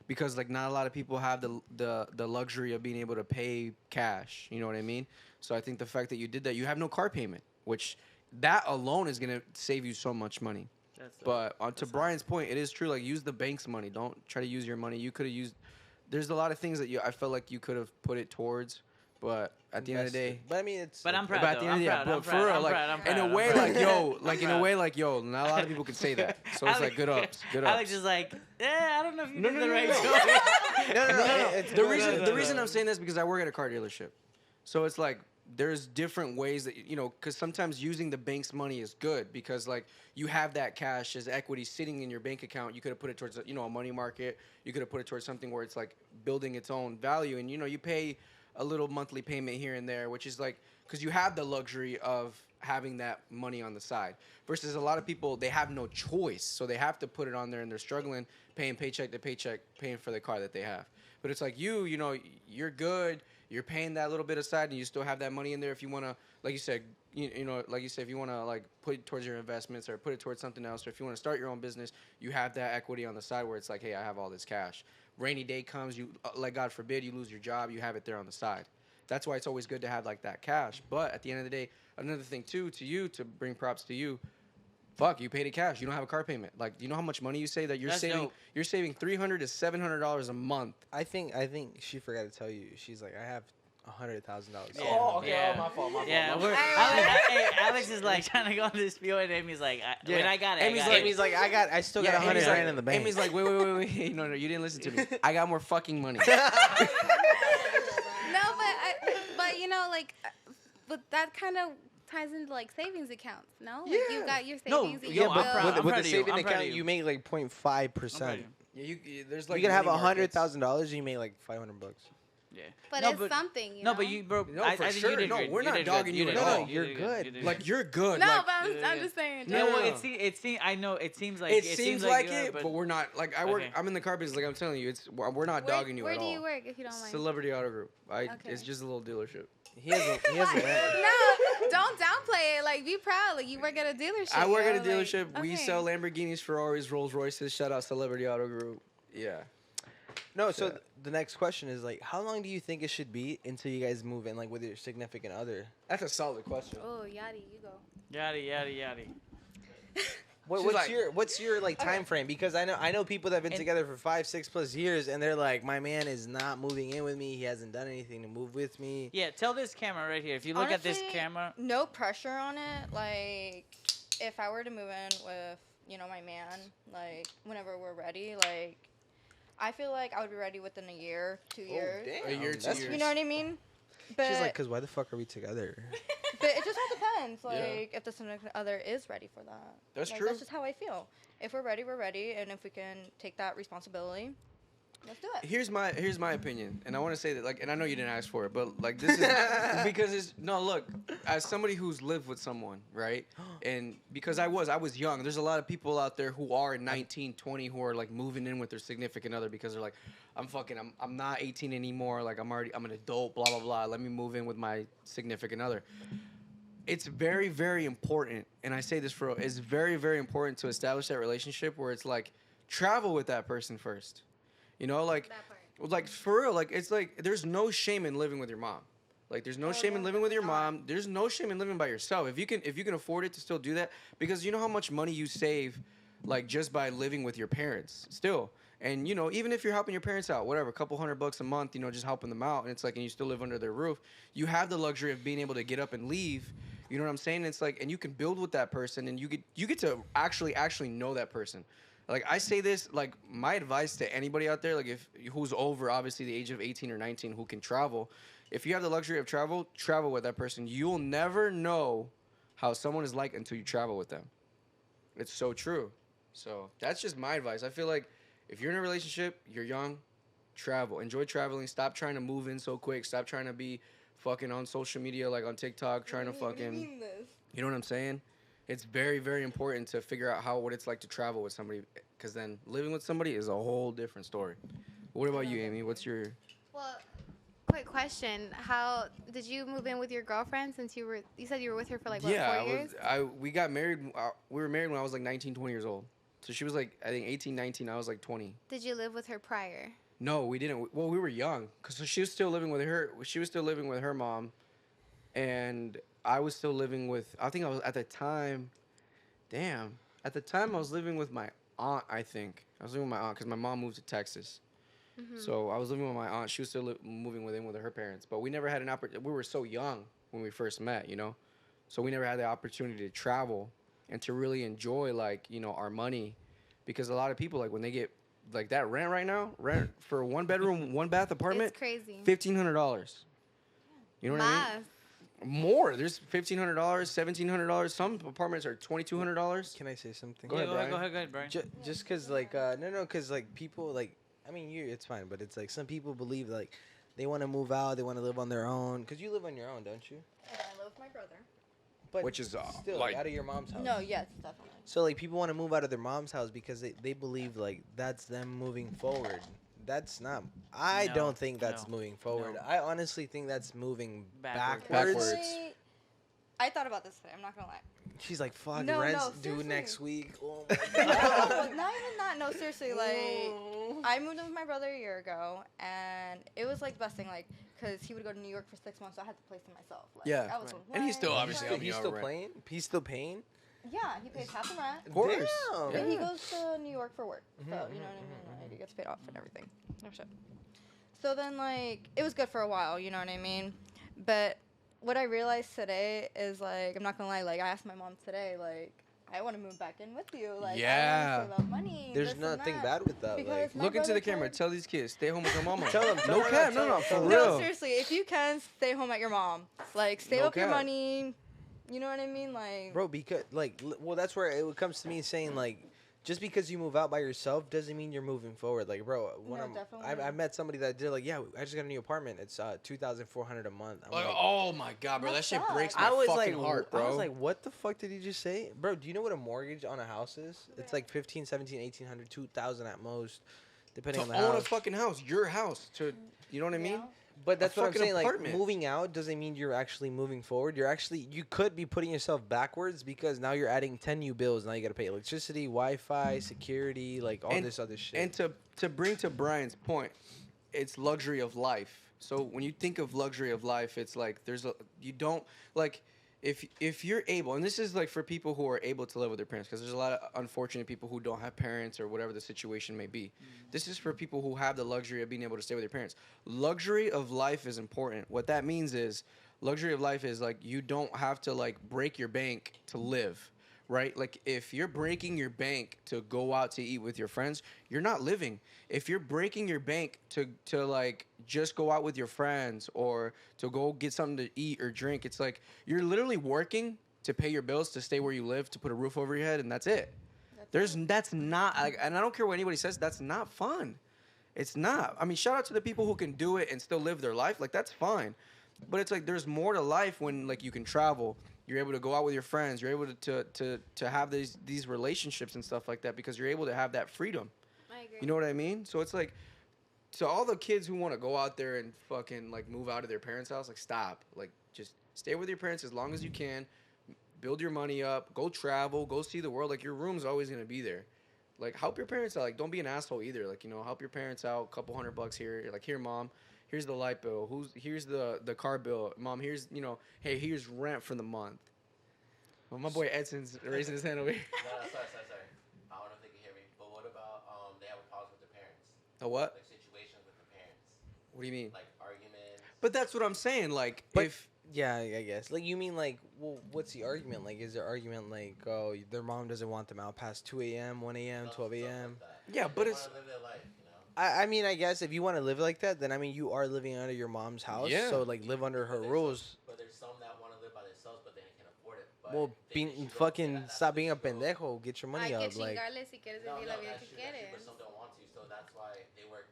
because like not a lot of people have the luxury of being able to pay cash. You know what I mean? So I think the fact that you did that, you have no car payment, which that alone is gonna save you so much money. That's dope. But to Brian's point, it is true. Like use the bank's money. Don't try to use your money. You could have used. There's a lot of things that I felt like you could have put it towards, but at the end of the day, But I mean, it's. But I'm proud. but at though. the end of I'm the day, proud. but I'm for proud. real, I'm like proud. I'm in a proud. way, I'm like proud. yo, I'm like in a proud. way, like yo, not a lot of people can say that. So it's like good ups, good ups. Alex is like, I don't know if you No, did no, the no, right no. choice. No, it's The good. reason no, the no. reason I'm saying this is because I work at a car dealership, so it's like there's different ways that because sometimes using the bank's money is good because like you have that cash as equity sitting in your bank account. You could have put it towards a money market. You could have put it towards something where it's like building its own value, and you pay a little monthly payment here and there, which is like because you have the luxury of having that money on the side. Versus a lot of people, they have no choice, so they have to put it on there, and they're struggling, paying paycheck to paycheck, paying for the car that they have. But it's like you're good. You're paying that little bit aside, and you still have that money in there if you want to, like you said, if you want to like put it towards your investments or put it towards something else, or if you want to start your own business, you have that equity on the side where it's like, hey, I have all this cash. Rainy day comes, you like God forbid you lose your job, you have it there on the side. That's why it's always good to have like that cash. But at the end of the day, another thing too, to bring props to you. Fuck, you paid it cash. You don't have a car payment. Like, you know how much money you save that you're That's saving? dope. You're saving $300 to $700 a month. I think she forgot to tell you. She's like, I have $100,000. Yeah. Oh, okay. Yeah. Oh, my fault. Yeah, My fault. Alex is like trying to go on this spiel, and Amy's like, Yeah. wait, I got it. Amy's like, I still got Amy's 100 grand in the bank. Amy's like, wait. No, you didn't listen to me. I got more fucking money. No, but but that kind of ties into like savings accounts. No, like Yeah. you got your No, savings. that yo, you I'm build. proud- with I'm the proud of you. saving I'm proud of account, you. you make like 0.5%. I'm proud of you. Yeah, there's like You can have money markets. $100,000, you make like $500. Yeah. But No, it's something, you No, know. but you, bro. No, I for think you sure. did No, good. we're You not did good. dogging you did at good. all. You did You're good. good. You did Like good. you're good. No, like, but Yeah, I'm yeah. just saying. No, Yeah, no, well, no. it seems. I know. It seems like it seems like you are, it, but we're not. Like I work. Okay. I'm in the car business. Like I'm telling you, we're not dogging you Where at do all. you work, if you don't mind? Celebrity Auto Group. Okay. It's just a little dealership. He has a No, don't downplay it. Like, be proud. Like, you work at a dealership. I work yo, at a like, dealership. We okay. sell Lamborghinis, Ferraris, Rolls Royces. Shout out Celebrity Auto Group. Yeah. No, so Yeah. the next question is like, how long do you think it should be until you guys move in, like with your significant other? That's a solid question. Oh, Yachty, you go. Yada yada yada. What, She's what's like- your like time frame? Because I know people that have been And- together for 5-6+ years, and they're like, my man is not moving in with me. He hasn't done anything to move with me. Yeah, tell this camera right here. If you look at this Honestly, camera, No pressure on it. Like, if I were to move in with, my man, like, whenever we're ready, like, I feel like I would be ready within a year, 2 years. A year, 2 That's- years. You know what I mean? But, She's like, cause why the fuck are we together? but it just all depends. Yeah. Like, if the significant other is ready for that. That's Like, true. That's just how I feel. If we're ready, we're ready. And if we can take that responsibility, let's do it. Here's my opinion, and I want to say that, like, and I know you didn't ask for it, but like this is because it's no, look, as somebody who's lived with someone, right, and because I was young. There's a lot of people out there who are 19, 20 who are like moving in with their significant other because they're like, I'm not 18 anymore. Like I'm an adult. Blah blah blah. Let me move in with my significant other. It's very, very important, and I say this for real, it's very, very important to establish that relationship where it's like travel with that person first. You know, like, like for real, like it's like there's no shame in living with your mom. Like there's no shame in living with your mom. There's no shame in living by yourself. If you can afford it to still do that, because you know how much money you save, like just by living with your parents still. And even if you're helping your parents out, whatever, a couple $100 a month, just helping them out, and it's like, and you still live under their roof, you have the luxury of being able to get up and leave. You know what I'm saying? It's like, and you can build with that person, and you get to actually know that person. Like I say this, like my advice to anybody out there, like who's over obviously the age of 18 or 19 who can travel, if you have the luxury of travel with that person. You'll never know how someone is like until you travel with them. It's so true. So that's just my advice. I feel like if you're in a relationship, you're young, travel. Enjoy traveling. Stop trying to move in so quick. Stop trying to be fucking on social media, like on TikTok, trying to fucking. You know what I'm saying? It's very, very important to figure out what it's like to travel with somebody, because then living with somebody is a whole different story. What about you, Amy? What's your... Well, quick question. How did you move in with your girlfriend since you said you were with her for like, what, 4 years? We got married. We were married when I was like 19, 20 years old. So she was like, I think 18, 19. I was like 20. Did you live with her prior? No, we didn't. Well, we were young, because she was still living with her. She was still living with her mom, and I was still living with. I think I was at the time. Damn. At the time, I was living with my aunt. I think I was living with my aunt because my mom moved to Texas. Mm-hmm. So I was living with my aunt. She was still moving with her parents, but we never had an opportunity. We were so young when we first met, so we never had the opportunity to travel and to really enjoy our money, because a lot of people, like, when they get like that rent right now, rent for a 1-bedroom, 1-bath apartment, It's crazy. $1,500. You know what I mean? Math. More. There's $1,500, $1,700. Some apartments are $2,200. Can I say something? Go ahead, Brian. Go ahead, Brian. Just because, like, no, because, like, people, like, I mean, it's fine, but it's like some people believe, like, they want to move out, they want to live on their own. Because you live on your own, don't you? And I live with my brother. But Which is, still like- out of your mom's house. No, yes, definitely. So, like, people want to move out of their mom's house because they believe, like, that's them moving forward. That's not. I No, don't think that's no, moving forward. no. I honestly think that's moving Backwards. Backwards. Honestly, I thought about this today. I'm not gonna lie. She's like, fuck, No, rent's no, due seriously. next week. Oh my god. No, not even that. No, seriously. Like, I moved in with my brother a year ago, and it was like the best thing. Like, cause he would go to New York for 6 months, so I had the place to myself. Like, Yeah. I was Right. like, And he's still what? obviously Like, helping He's you out still rent. paying? He's still paying? Yeah, he pays half the rent. Of course. Damn. Yeah. But he goes to New York for work, so Mhm, you know what I mean. Like, he gets paid off and everything. Oh shit. So then, like, it was good for a while. You know what I mean? But what I realized today is, like, I'm not gonna lie. Like, I asked my mom today, like, I want to move back in with you. Like, Yeah. I want to save up money. There's this and nothing that. bad with that. Because Like, my Look into the brother camera. said- Tell these kids, stay home with your mama. Tell them. No cap. No, for No, real. seriously, if you can, stay home at your mom. Like, save No up your cap. money. You know what I mean? Like, Bro, because well, that's where it comes to me saying like, just because you move out by yourself doesn't mean you're moving forward. Like, bro, when No, I met somebody that did like, yeah, I just got a new apartment. It's $2,400 a month. I'm like, oh my god, bro, that shit sucks. breaks my I was fucking like, heart, bro. I was like, what the fuck did you just say, bro? Do you know what a mortgage on a house is? It's like 15, 17, 1800, 2,000 at most, depending on to the own house. a fucking house, your house, you know what I mean? Yeah. But that's a what I'm fucking saying. Like, apartment. moving out doesn't mean you're actually moving forward. You could be putting yourself backwards because now you're adding 10 new bills. Now you got to pay electricity, Wi-Fi, security, like all this other shit. And to bring to Brian's point, it's luxury of life. So when you think of luxury of life, it's like you don't like if you're able, and this is like for people who are able to live with their parents, because there's a lot of unfortunate people who don't have parents or whatever the situation may be. This is for people who have the luxury of being able to stay with their parents. Luxury of life is important. What that means is luxury of life is like you don't have to like break your bank to live. Right? Like if you're breaking your bank to go out to eat with your friends, you're not living. If you're breaking your bank to like just go out with your friends or to go get something to eat or drink, it's like you're literally working to pay your bills, to stay where you live, to put a roof over your head, and that's it. That's not like, and I don't care what anybody says, that's not fun. It's not. I mean, shout out to the people who can do it and still live their life. Like that's fine. But it's like there's more to life when like you can travel. You're able to go out with your friends. You're able to have these relationships and stuff like that because you're able to have that freedom. I agree. You know what I mean? So it's like, to all the kids who want to go out there and fucking like move out of their parents' house, like stop. Like just stay with your parents as long as you can. Build your money up. Go travel. Go see the world. Like your room's always gonna be there. Like help your parents out. Like don't be an asshole either. Like help your parents out. A couple $100 here. You're like here, mom. Here's the light bill. Here's the car bill. Mom, here's, hey, here's rent for the month. Well, my boy Edson's raising his hand over here. No, sorry. I don't know if they can hear me. But what about they have a problem with their parents? A what? Like situations with the parents. What do you mean? Like arguments. But that's what I'm saying. Like, But yeah, I guess. Like, you mean like, well, what's the argument? Like, is there argument like, oh, their mom doesn't want them out past 2 a.m., 1 a.m., 12 a.m.? Like that. Yeah, They but wanna it's live their life, I mean, I guess if you want to live like that, then I mean, you are living under your mom's house. Yeah. So like, live under her rules. But there's some that want to live by themselves, but they can't afford it. But Well, they should go- fucking that's stop what being a they should go. pendejo. Get your Hay money que up. Like, chingarle si quieres No, vivir la vida that's que true, that's true, quieres. but some don't want to, so that's why they work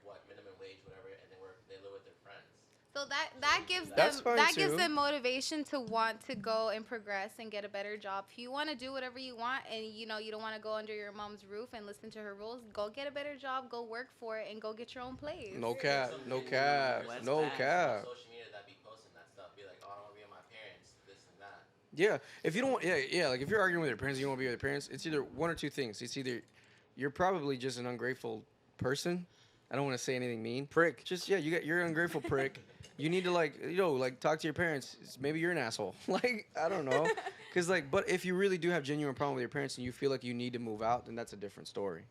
what, minimum wage, whatever, and they live with their friends. So that gives That's them fine, that gives too. them motivation to want to go and progress and get a better job. If you want to do whatever you want and you don't want to go under your mom's roof and listen to her rules, go get a better job, go work for it, and go get your own place. no cap, Some no people cap, West no Back. cap. On social media that be posting that stuff, be like, oh, I don't want to be with my parents, this and that. Yeah, if you don't, like if you're arguing with your parents, you don't want to be with your parents. It's either one or two things. It's either you're probably just an ungrateful person. I don't want to say anything mean. prick. Just you're an ungrateful prick. You need to like talk to your parents. Maybe you're an asshole. Like I don't know, but if you really do have genuine problem with your parents and you feel like you need to move out, then that's a different story.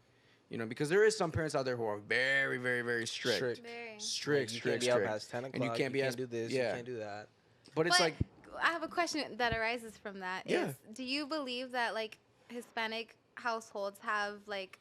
Because there is some parents out there who are very, very, very strict. Strict. Very. Strict, You can't strict, be out strict. past 10 o'clock. And you can't be do this. yeah. You can't do that. But it's But like I have a question that arises from that. Yeah. Do you believe that like Hispanic households have like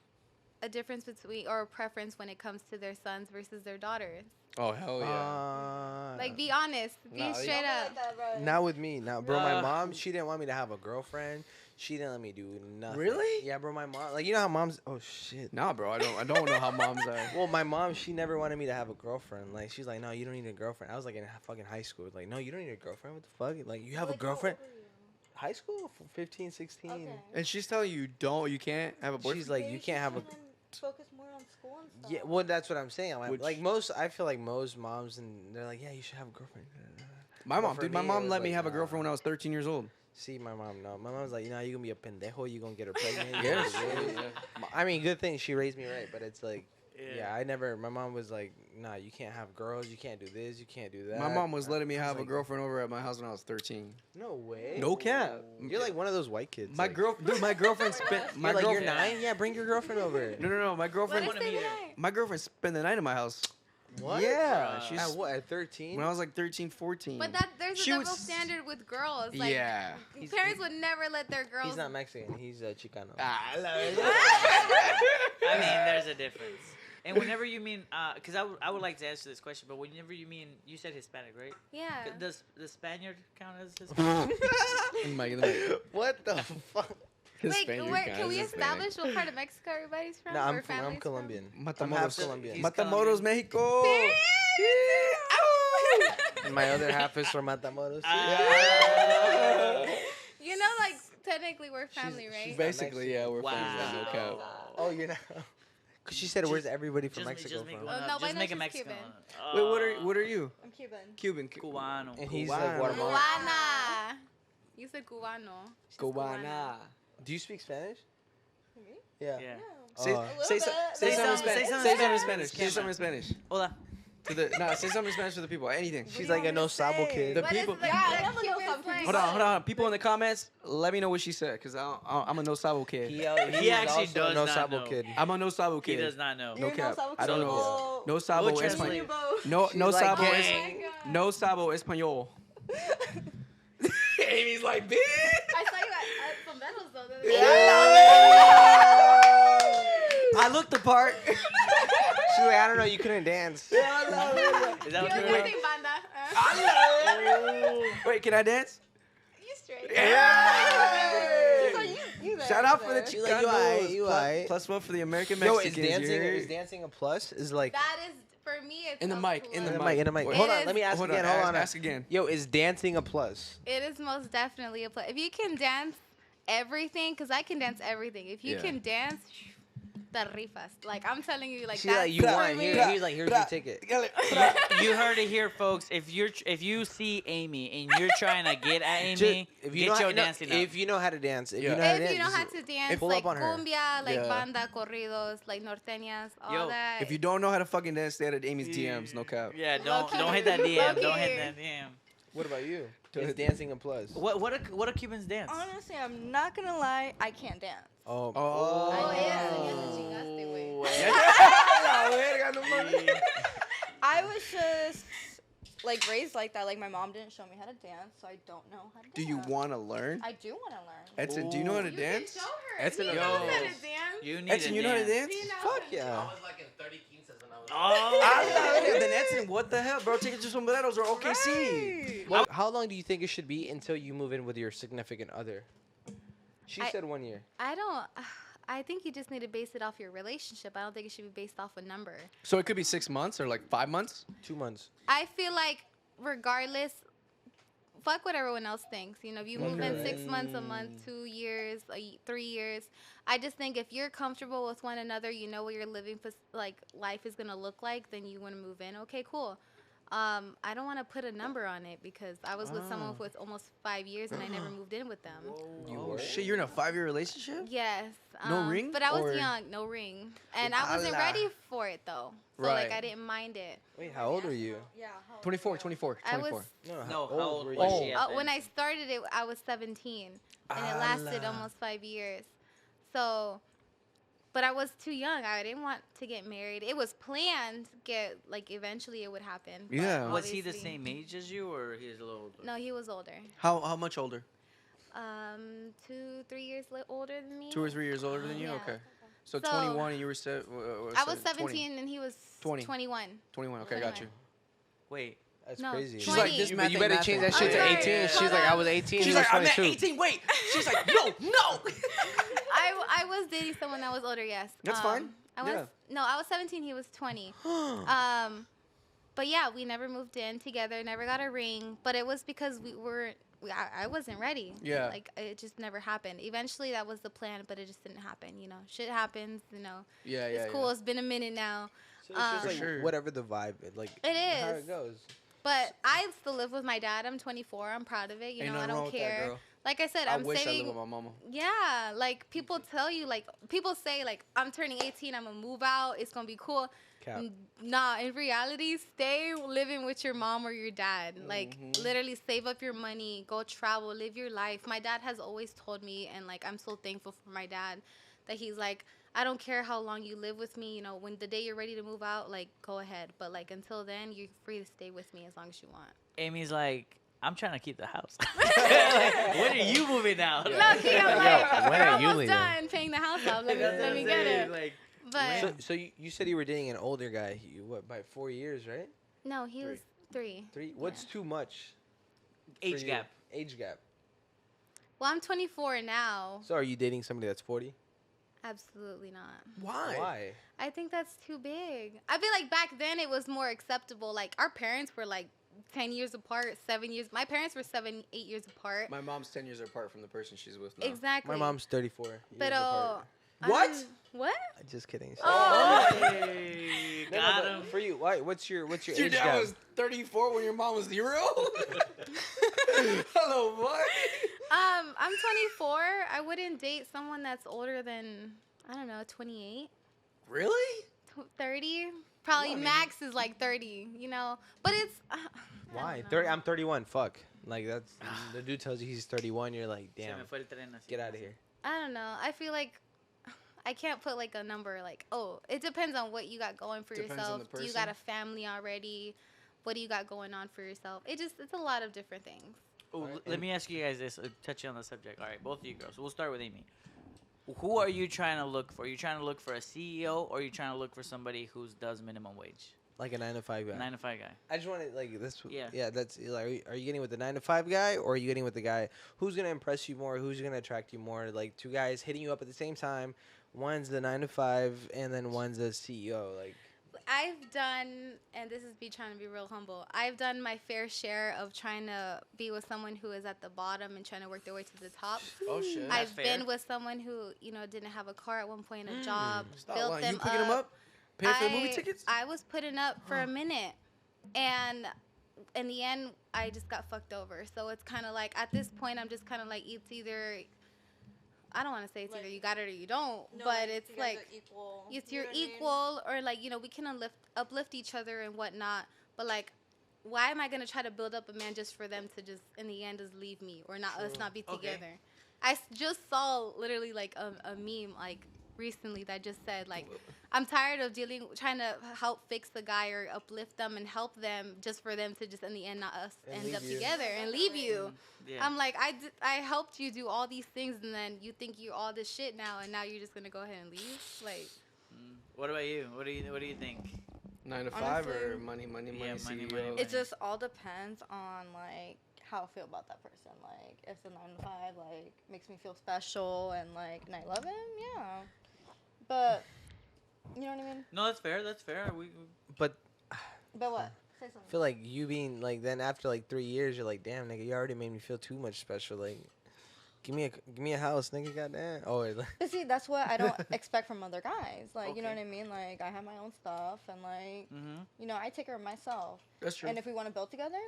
a difference between or a preference when it comes to their sons versus their daughters? oh hell yeah. Like be honest, be Nah, straight up. Not with me. Now, bro, my Uh. mom, she didn't want me to have a girlfriend. She didn't let me do nothing. Really? Yeah, bro, my mom, like, you know how moms, oh, shit. Nah, bro, I don't know how moms are. Well, my mom, she never wanted me to have a girlfriend. Like, she's like, no, you don't need a girlfriend. I was like in fucking high school. Like, no, you don't need a girlfriend. What the fuck? Like, you have a girlfriend? High school? 15, 16. Okay. And she's telling you you can't have a boyfriend. She's like, you can't have a. Focus more on school and stuff. Yeah, well, that's what I'm saying. Which- I feel like most moms, and they're like, yeah, you should have a girlfriend. My But mom, for dude, my me, it mom was let me like, have a nah. girlfriend when I was 13 years old. See, my mom, no. My mom's like, you're gonna be a pendejo. You're gonna get her pregnant. Yes. I mean, good thing she raised me right, but it's like, Yeah. my mom was like, nah, you can't have girls. You can't do this. You can't do that. My mom was letting me I was have a like, girlfriend over at my house when I was 13. No way. No cap. You're like one of those white kids. My like, my girlfriend spent my You're like, you're girlfriend. 9? Yeah, bring your girlfriend over. No. My What girlfriend. is that? My girlfriend spent the night in my house. What? Yeah, Bruh. she's At what? At 13? when I was like 13, 14. But there's a She double would standard with girls. Like, yeah. parents would never let their girls. He's not Mexican. He's Chicano. Ah, I love it. I mean, there's a difference. And whenever you mean, because I would like to answer this question, but whenever you mean, you said Hispanic, right? Yeah. Does the Spaniard count as Hispanic? What the fuck? Wait, can we establish what part of Mexico everybody's from? No, or I'm family's Colombian. I'm half Matamoros. Colombian. He's Matamoros, Colombian. Mexico. And my other half is from Matamoros. You know, like technically we're family, right? Basically, yeah, we're Wow. friends. No cap. Oh, you're not. Because she said, where's everybody from Mexico make from? one up. no, Just why make a not just Mexican Cuban? one. Wait, what are you? I'm Cuban. Cuban. Cubano. And he's Cubano. like Guatemalan. Cubana. You said cubano. She's Cubana. Do you speak Spanish? Me? Yeah. Yeah. Say, Oh. say, little say, bit. something in Say Spanish. something Say in something in Spanish. Spanish. Say something in Spanish. Hola. Say something in Spanish to the people. Anything. She's like a no sabo kid. The What is people- the, Yeah, I the never know Cuban some slang? Hold on. People in the comments, let me know what she said, because I'm a no sabo kid. He He is actually also does a no not sabo know. kid. I'm a no sabo He kid. does not know. No You're cap. Sabo I don't kid. know. Oh. No sabo We'll español. translate. No She's like sabo gang. es. No sabo español. Amy's like, bitch. I saw you at some medals though. I looked the part. She's like, I don't know, you couldn't dance. Is that You what were you're dancing banda. Wait, can I dance? You straight. So you there, Shout out for the there. She's like, you aight, you Chicanos. aight. Plus one for the American Yo, Mexicans. is dancing a plus? Is like That is for me. It's In the a mic, in the plus. mic. in the mic. Wait. Hold It on, is- let me ask Hold again. on, Hold on. ask again. Yo, is dancing a plus? It is most definitely a plus. If you can dance everything, because I can dance everything. If you Yeah. can dance, the rifas. Like I'm telling you, like She's that's like, you for want? me. He's like, here's your ticket. You heard it here, folks. If you see Amy and you're trying to get at Amy, If you get know your how, no, dancing up. if you know how to dance, if Yeah. you know how to If dance, you know how just to dance, pull like up on her. cumbia, like Yeah. banda, corridos, like norteñas, all Yo, that. If you don't know how to fucking dance, stay at Amy's DMs. No cap. Yeah, don't Low-key. hit that DM. Don't Low-key. hit that DM. What about you? Is dancing a plus? What do Cubans dance? Honestly, I'm not gonna lie. I can't dance. Oh. Oh. Oh, yeah, so ya te chingaste, güey. La verga, no mames. I was just like raised like that. Like my mom didn't show me how to dance, so I don't know how to Do dance. you want to learn? I do want to learn. Edson, do you know how to You dance? can show her. Edson, He yo. knows how to dance. You need Edson, to you know how to dance. dance? He knows. Fuck I yeah. was like in 30 quinces when I was. Oh. Then Edson, what the hell, bro? Take it to sombreros or OKC. Well, how long do you think it should be until you move in with your significant other? She I- said 1 year. I don't. I think you just need to base it off your relationship. I don't think it should be based off a number. So it could be 6 months or like 5 months? 2 months. I feel like regardless, fuck what everyone else thinks. You know, if you move in 6 months, a month, 2 years, 3 years, I just think if you're comfortable with one another, you know what your living like life is gonna look like, then you want to move in. Okay, cool. I don't want to put a number on it because I was with someone with almost 5 years and I never moved in with them. You Oh were? shit, you're in a 5-year relationship? Yes. No ring, But I was or- young, no ring, and I wasn't Ala. ready for it though. So Right. like I didn't mind it. Wait, how old are you? Yeah. 24, 24, I 24. was No, how old were was you? she? when I started it, I was 17, and it lasted Ala. almost 5 years. So, but I was too young. I didn't want to get married. It was planned. Like eventually it would happen. but Yeah. Was he the obviously- same age as you, or he's a little older? No, he was older. How much older? 2, 3 years older than me. 2 or 3 years older than you? Yeah. Okay. So, So- 21 and you were I was 17 and he was 20. 21. 21. Okay, got you. Wait. That's No, crazy. She's like, 20. this You, math you ain't better change that mathing. shit to I'm 18. sorry. She's like, I was 18. She's he was like, I'm at 22. 18. Wait. She's like, no. I was dating someone that was older. Yes. That's fine. I was I was 17. He was 20. But yeah, we never moved in together. Never got a ring. But it was because I wasn't ready. Yeah. Like it just never happened. Eventually, that was the plan, but it just didn't happen. You know, shit happens. You know, Yeah, it's cool. It's been a minute now. So it's just For like sure. whatever the vibe is. Like, It how is. it goes. But I still live with my dad. I'm 24. I'm proud of it. You Ain't know, I nothing wrong don't with that, care. girl. Like I said, I I'm wish I saving. lived with my mama. Yeah, like people tell you, like people say, like I'm turning 18, I'm gonna move out, it's gonna be cool. Cap. Nah, in reality, stay living with your mom or your dad. Like literally save up your money, go travel, live your life. My dad has always told me, and like I'm so thankful for my dad, that he's like, I don't care how long you live with me. You know, when the day you're ready to move out, like go ahead. But like until then, you're free to stay with me as long as you want. Amy's like, I'm trying to keep the house. Like, when are you moving out? Lucky, I'm Yo, like, when we're are you almost leaving? done paying the house off. Let me get it. Like, But So you said you were dating an older guy. What, by 4 years, right? no, he was 3. 3. What's too much? for Age you? gap. Age gap. Well, I'm 24 now. So are you dating somebody that's 40? Absolutely not. Why? I think that's too big. I feel like back then it was more acceptable. Like our parents were like 10 years apart, 7 years. My parents were 7, 8 years apart. My mom's 10 years apart from the person she's with now. Exactly. My mom's 34 years But apart. What? What? Just kidding. Oh. Hey, No, got but him. for you, what's your Your age dad gap? was 34 when your mom was 0? Hello, what? I'm 24. I wouldn't date someone that's older than, I don't know, 28, Really? 30. Probably Well, I mean- max is like 30, you know. But it's I Why? don't know. 30. I'm 31. Fuck. Like that's the dude tells you he's 31. You're like, Se damn, me fue el tren así. get out of here. I don't know. I feel like I can't put like a number like, oh, it depends on what you got going for Depends on yourself. the Do you got person. a family already? What do you got going on for yourself? It's a lot of different things. Ooh, Alright, let me ask you guys this, touching on the subject. All right, both of you girls. We'll start with Amy. Who are you trying to look for? Are you trying to look for a CEO, or are you trying to look for somebody who does minimum wage? Like a 9 to 5 guy. 9 to 5 guy. I just want to like this. Yeah. Yeah. That's like, are you getting with the 9 to 5 guy, or are you getting with the guy who's gonna impress you more? Who's gonna attract you more? Like two guys hitting you up at the same time. One's the 9 to 5, and then one's the CEO. Like. I've done, and this is me trying to be real humble, I've done my fair share of trying to be with someone who is at the bottom and trying to work their way to the top. Oh, shit. That's I've fair. been with someone who, you know, didn't have a car at one point, a job, Stop built lying. them You picking them up? Paying for the movie tickets? I was putting up for a minute, and in the end, I just got fucked over. So it's kind of like, at this point, I'm just kind of like, it's either, I don't want to say it's either you got it or you don't, but it's like, it's your equal, or like, you know, we can uplift each other and whatnot, but like, why am I gonna try to build up a man just for them to just in the end just leave me or not us not be Okay. together? Just saw literally like a meme like recently that just said like, I'm tired of trying to help fix the guy or uplift them and help them just for them to just in the end not us And end leave up you. together and leave you. Yeah. I'm like, I helped you do all these things, and then you think you're all this shit now, and now you're just gonna go ahead and leave? Like, What about you? What do you think? 9 to 5 or Honestly, money, Yeah, money, CEO? money. It just all depends on like how I feel about that person. Like if the 9 to 5 like makes me feel special and like and I love him, yeah. But you know what I mean? No, that's fair. That's fair. But But what? Say I something. feel like you being like then after like 3 years, you're like, damn, nigga, you already made me feel too much special. Like, give me a house, nigga. Goddamn. Oh, wait, But see, that's what I don't expect from other guys. Like, you know Okay. what I mean? Like, I have my own stuff, and like, Mm-hmm. you know, I take care of myself. That's true. And if we want to build together,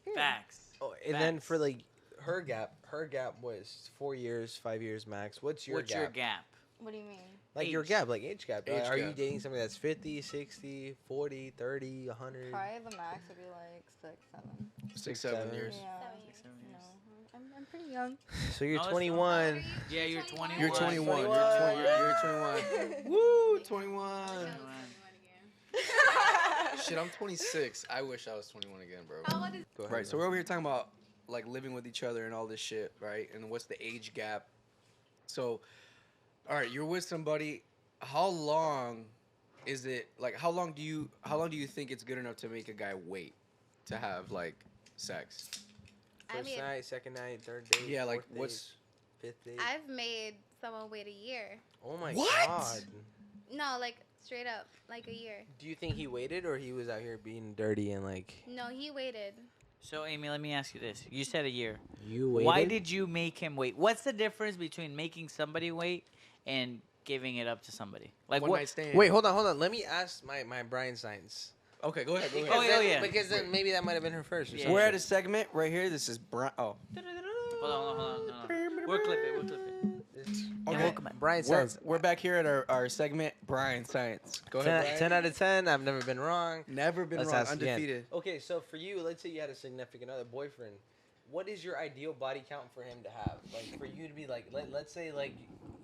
period. Facts. oh, and then for Facts. like her gap was 4 years, 5 years max. What's your What's gap? your gap? What do you mean? Like your Age. gap, like age gap. Age Are you gap. dating somebody that's 50, 60, 40, 30, 100? Probably the max would be like 6, 7. 6, 7 7. years. Yeah. 6, 7 You years. know, I'm pretty young. So you're No, that's 21. Yeah, you're 21. You're 21. You're 21. 21. Woo, 21. Shit, I'm 26. I wish I was 21 again, bro. how old is Go ahead. Right, so man. we're over here talking about like living with each other and all this shit, right? And what's the age gap? So, all right, you're with somebody. How long is it? Like, how long do you think it's good enough to make a guy wait to have like sex? I First mean, night, second night, third date. Yeah, like fourth date, what's? fifth date? I've made someone wait a year. Oh my What? god. No, like straight up, like a year. Do you think he waited or he was out here being dirty and like No, he waited. So, Amy, let me ask you this. You said a year. you waited? Why did you make him wait? What's the difference between making somebody wait and giving it up to somebody? Like One what? night stand. Wait, hold on. Let me ask my Brian Science. Okay, go ahead. Go Oh, ahead. yeah, yeah. Because then maybe that might have been her first. Or Yeah. something. We're at a segment right here. This is Brian. Oh, Hold on. No. We'll clip it. okay. welcome back. Brian We're, Science. we're back here at our segment, Brian Science. Go ahead, 10, Brian. 10 out of 10. I've never been wrong. Never been Let's wrong. ask again. Undefeated. Okay, so for you, let's say you had a significant other, boyfriend. What is your ideal body count for him to have? Like, for you to be like, let's say, like,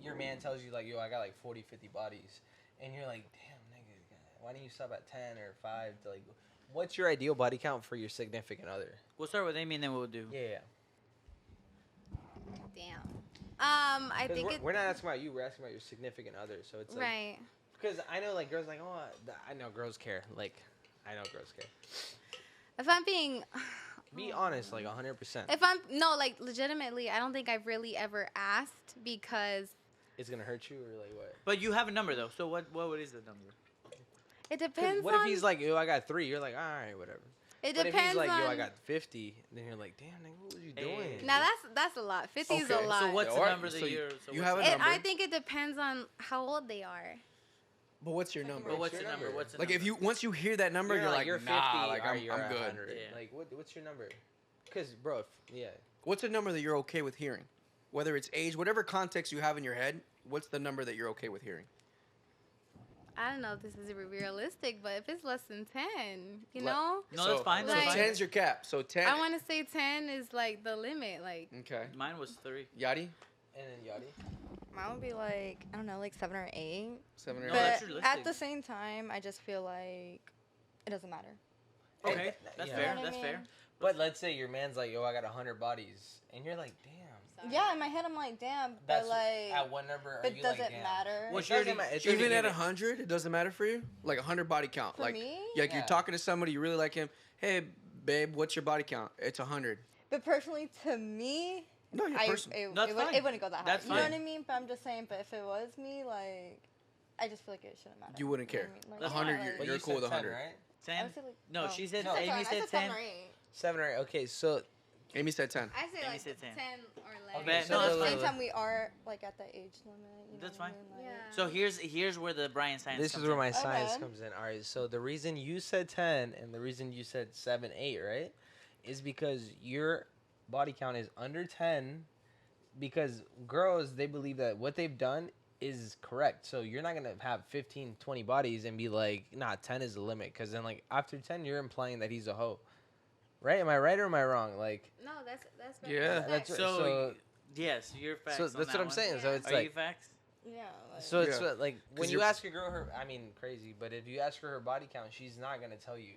your man tells you, like, yo, I got, like, 40, 50 bodies. And you're like, damn, nigga, why don't you stop at 10 or 5 to, like, what's your ideal body count for your significant other? We'll start with Amy and then we'll do. Yeah. Damn. I think Because it. we're not asking about you, we're asking about your significant other. So it's like, Right. Because I know like girls like, oh, I know girls care. Like, I know girls care. If I'm being, Be honest, like 100%. if I'm no, like legitimately, I don't think I've really ever asked because It's gonna hurt you or like what? But you have a number though. So what is the number? it 'Cause depends what on. if he's like, yo, I got 3? You're like, all right, whatever. it But if depends he's like, on. yo, I got 50, then you're like, damn, nigga, what was you doing? Hey. Now that's a lot. 50 is a Okay, lot. So what's the Alright, number that so you're? So you what's have the a number? I number. think it depends on how old they are. But what's your number? But what's the number? What's the Like number? if you once you hear that number, you're like, you're nah, like or I'm you're good. 100. Yeah. Like, what's your number? Because, bro, yeah. What's a number that you're okay with hearing? Whether it's age, whatever context you have in your head, what's the number that you're okay with hearing? I don't know if this is realistic, but if it's less than 10, you Le- know, No, that's fine. So Like- That's 10's your cap. So 10. I want to say 10 is like the limit. Like, Okay. fine. Mine was 3. Yachty? And then Yachty? Mine would be like, I don't know, like 7 or 8. 7 or No, 8? that's But realistic. at the same time, I just feel like it doesn't matter. Okay, that's Yeah. fair. You know what I That's fair. mean? But let's say your man's like, yo, I got 100 bodies. And you're like, damn. Yeah, in my head, I'm like, damn, but That's like, at what number are but you does like, it damn? matter? What's It your doesn't matter. It's Even already at given. 100, it doesn't matter for you? Like 100 body count. For like, me? Like Yeah. you're talking to somebody, you really like him. Hey, babe, what's your body count? It's 100. But personally, to me, No, you're I, person. it, That's it, would, fine. it wouldn't go that high. That's you know fine. what I mean? But I'm just saying, but if it was me, like, I just feel like it shouldn't matter. You wouldn't know what care. I mean? Like, That's 100, fine. you're, But you're you cool with said 10, 100. right? 10. I would say like, No, oh. she said. No. I Amy said said 7 10. or 8. 7 or 8. Okay, so Amy said 10. I say Amy like said 10. 10 or less. Okay, But no, at that's the same fine. time, we are like at the age limit. You know That's what I fine. mean? Like, Yeah. So here's where the Brian science. this comes is where in. my science Okay. comes in. All right, so the reason you said 10 and the reason you said 7, 8, right, is because your body count is under 10 because girls, they believe that what they've done is correct. So you're not going to have 15, 20 bodies and be like, nah, 10 is the limit. Because then, like, after 10, you're implying that he's a hoe. Right? Am I right or am I wrong? Like, No, that's Yeah. that's facts. So, yes, you're facts. so on that's that what I'm one. saying. So Yeah. it's Are you like, facts? yeah. Like, so it's Yeah. like when 'Cause you you're- ask a girl her, I mean, crazy, but if you ask her body count, she's not gonna tell you.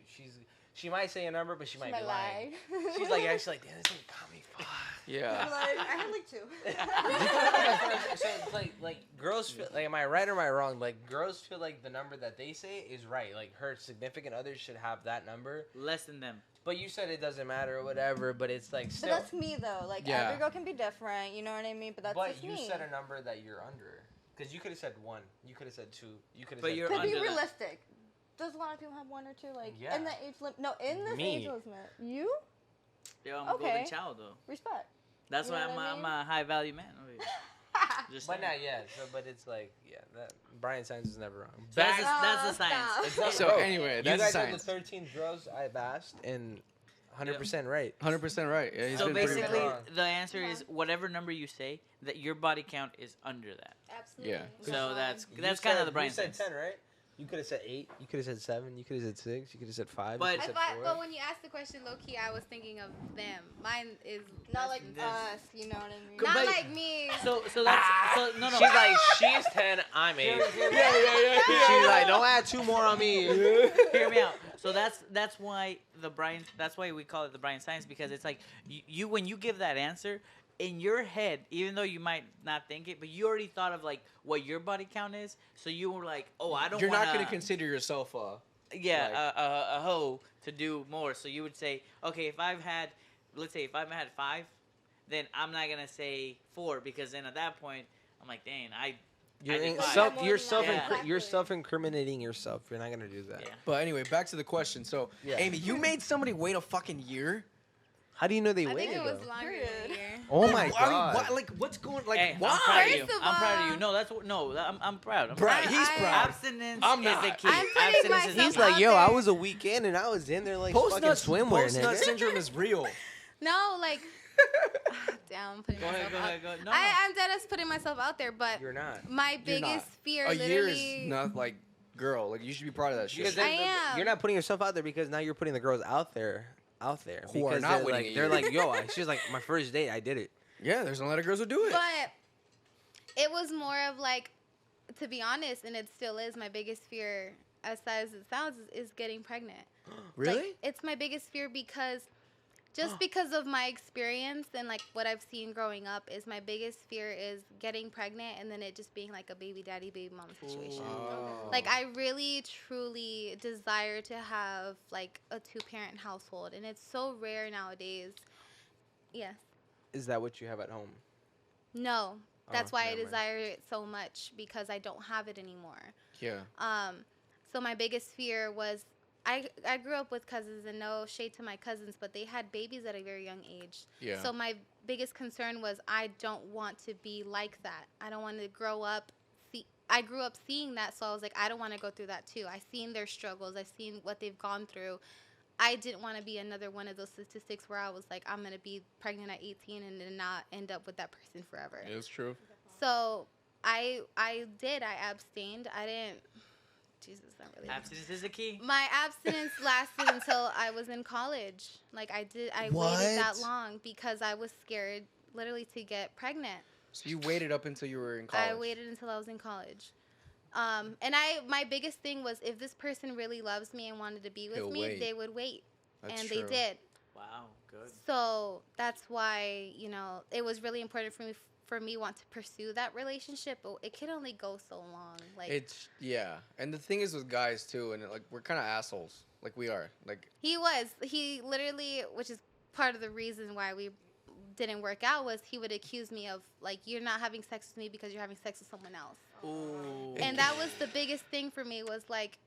She might say a number, but she might be lying. lie. She's like actually like, damn, this one got me. Fuck. I'm Yeah. like, I had like 2. So it's like girls feel like, am I right or am I wrong? Like girls feel like the number that they say is right. Like her significant other should have that number. Less than them. But you said it doesn't matter or whatever. But it's like But still. that's me though. Like Yeah. every girl can be different. You know what I mean? But that's But just you me. said a number that you're under. Because you could have said 1. You could have said 2. You could have But said you're To 3. be under that. realistic, does a lot of people have 1 or 2? Like Yeah. in the age limit? No, in this Me. age limit. You Yo, I'm a Okay. golden child though. respect. That's You why know I'm, what I I'm mean? a high value man. over here. Just But saying. not yet. So, but it's like, yeah, that Brian Science is never wrong. So that's, Stop, that's the science. stop. Exactly. So Bro, anyway, you that's guys science. are the 13 girls I've asked, and 100% right. 100% right. Yeah, he's So been pretty basically, wrong. the answer is whatever number you say, that your body count is under that. Absolutely. Yeah. So that's You kind said- of the Brian You said science. 10, right? You could have said 8. You could have said 7. You could have said 6. You could have said 5. But- you could If have said 4. but when you asked the question, low key, I was thinking of them. Mine is Not less like than this. us. You know what I mean? Good, Not but- like me. So that's so no. She's like, she's 10, I'm 8. yeah. She's like, don't add 2 more on me. Hear me out. So that's why that's why we call it the Brian science, because it's like you when you give that answer in your head, even though you might not think it, but you already thought of like what your body count is. So you were like, oh, I don't. You're wanna, not going to consider yourself a... yeah, like- a hoe to do more. So you would say, okay, let's say if I've had 5, then I'm not gonna say 4, because then at that point I'm like, dang, I You're, did in, five. self, More you're, than self that. you're Exactly. self-incriminating yourself. You're not going to do that. yeah. But anyway, back to the question. So, Yeah. Amy, you made somebody wait a fucking year? How do you know they I think waited, it was though? longer Period. than a year. Oh, my I mean, God. why, like, what's going... Like, Hey, why? I'm proud of you. First of I'm proud of all- you. No, that's what. No, I'm proud. I'm Right, proud. he's I- proud. Abstinence I'm is the not. key. I'm putting Abstinence is myself the He's key. like, out yo, I there. was a weekend and I was in there like fucking swimwear, Post-nut nigga. syndrome is real. No, like... Damn, I'm putting Go myself ahead, go out. ahead, go ahead. No, I'm dead as putting myself out there, but You're not. my You're not. biggest fear A year literally... is not like, girl, like, you should be proud of that shit. Because I am. You're not putting yourself out there because now you're putting the girls out there. Who are Because not they're waiting like, a they're year. like, yo, she's like, my first date, I did it. Yeah, there's a lot of girls who do it. But it was more of like, to be honest, and it still is, my biggest fear, as sad as it sounds, is getting pregnant. Really? Like, it's my biggest fear because Just because of my experience and like what I've seen growing up, is my biggest fear is getting pregnant and then it just being like a baby daddy, baby mama situation. Oh. Like I really truly desire to have like a 2-parent household, and it's so rare nowadays. Yes. Is that what you have at home? No. That's Oh, why I never mind. desire it so much, because I don't have it anymore. Yeah. So my biggest fear was, I grew up with cousins, and no shade to my cousins, but they had babies at a very young age. Yeah. So my biggest concern was, I don't want to be like that. I don't want to grow up. I grew up seeing that, so I was like, I don't want to go through that too. I've seen their struggles. I've seen what they've gone through. I didn't want to be another one of those statistics where I was like, I'm going to be pregnant at 18 and then not end up with that person forever. It's true. So I abstained. I didn't. Jesus, not really. Abstinence is the key. My abstinence lasted until I was in college. Like I waited that long because I was scared, literally, to get pregnant. So you waited up until you were in college. I waited until I was in college. And my biggest thing was, if this person really loves me and wanted to be with He'll me, wait. they would wait. That's And true. they did. Wow, good. So that's why, it was really important for me want to pursue that relationship, but it could only go so long. Like It's and the thing is with guys too, and like we're kind of assholes, like we are, like he literally, which is part of the reason why we didn't work out, was he would accuse me of like, you're not having sex with me because you're having sex with someone else. Ooh. And that was the biggest thing for me, was like,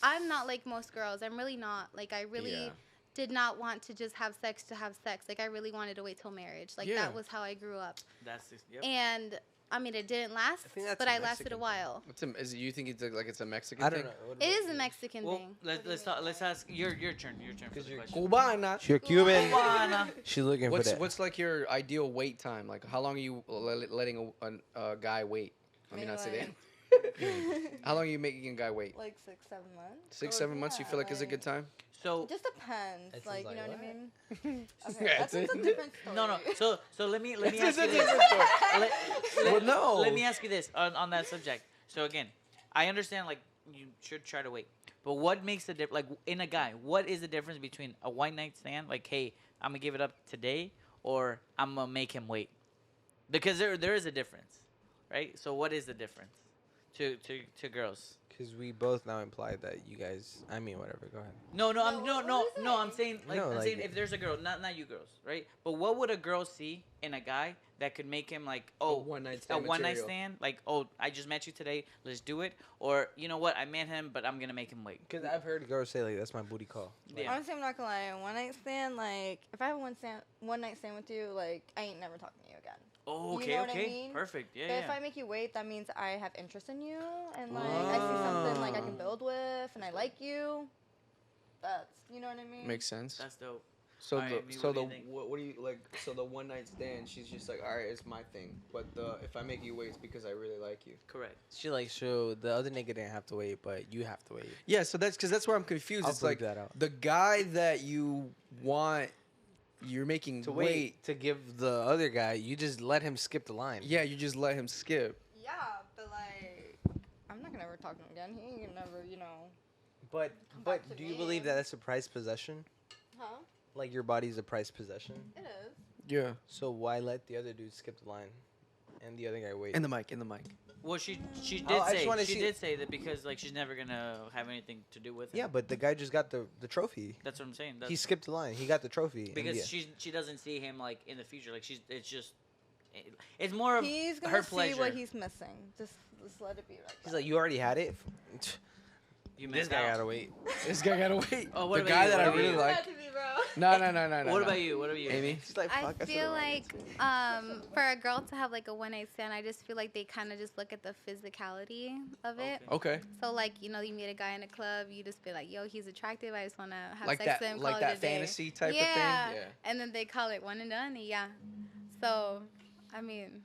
I'm not like most girls. I'm really not. Like, I really did not want to just have sex to have sex. Like, I really wanted to wait till marriage. Like, Yeah. that was how I grew up. That's just, yep. And I mean, it didn't last, think that's but a I lasted Mexican a while. you think it's like it's a Mexican I thing? don't know. What It about is a you? Mexican Well, thing. let's ask your turn. Your turn. For Because the you're question. Cubana. You're Cuban. Cubana. She's looking for that. What's like your ideal wait time? Like how long are you letting a guy wait? I mean, Maybe not say like- that. How long are you making a guy wait? Like 6, 7 months. 6, 7 months? You Yeah, feel like is a like- good time? So It just depends. That Like, sounds you know like what I what? mean? Okay, Yeah, that's it's a different story. no. So let me ask you It's a this. different story. Let- Well, no. Let me ask you this on that subject. So again, I understand like you should try to wait, but what makes the difference? Like in a guy, what is the difference between a one night stand? Like, hey, I'm gonna give it up today, or I'm gonna make him wait, because there is a difference, right? So what is the difference to girls? Because we both now implied that you guys. I mean, whatever. Go ahead. No, No, what I'm is saying like No, I'm like- saying if there's a girl, not you girls, right? But what would a girl see in a guy that could make him like, oh, one-night a stand one night material. stand, like, oh, I just met you today, let's do it, or you know what, I met him, but I'm gonna make him wait. Because I've heard girls say like, "That's my booty call." Yeah. Honestly, I'm not gonna lie. One night stand, like, if I have one night stand with you, like, I ain't never talking to you again. Oh, You okay, know what I okay, mean? perfect, yeah, But if yeah. I make you wait, that means I have interest in you, and like I see something like I can build with, and I like you. That's, you know what I mean? Makes sense. That's dope. So Alright, the me, so what do the you think? what do you like? So the one night stand, she's just like, all right, it's my thing. But if I make you wait, it's because I really like you. Correct. She like, so the other nigga didn't have to wait, but you have to wait. Yeah, so that's where I'm confused. I'll It's bleep like that out. the guy that you want, you're making To wait. wait to give the other guy, you just let him skip the line. Yeah, you just let him skip. Yeah, but like, I'm not gonna ever talk to him again. He ain't gonna never, you know. But back to do you me. believe that that's a prized possession? Huh? Like your body's a prized possession. It is. Yeah. So why let the other dude skip the line, and the other guy wait? In the mic. Well, she did Oh, I just say wanna she see- did say that because like she's never gonna have anything to do with him. Yeah, but the guy just got the trophy. That's what I'm saying. That's, He skipped the line. He got the trophy. and because yeah. she doesn't see him like in the future. Like it's more of He's gonna her see pleasure. what he's missing. Just let it be like He's that. like, you already had it. You This missed guy out. gotta wait. This guy gotta wait. Oh, what the about guy you? that What I about really you? like. To be, bro. No. What about you? What about you? Amy? She's like, I fuck. said feel alright. like for a girl to have like a one night stand, I just feel like they kind of just look at the physicality of it. Okay. So like, you meet a guy in a club, you just be like, yo, he's attractive. I just want to have Like sex that, with him. like call it that a day. fantasy type Yeah. of thing. Yeah. And then they call it one and done. Yeah. So, I mean,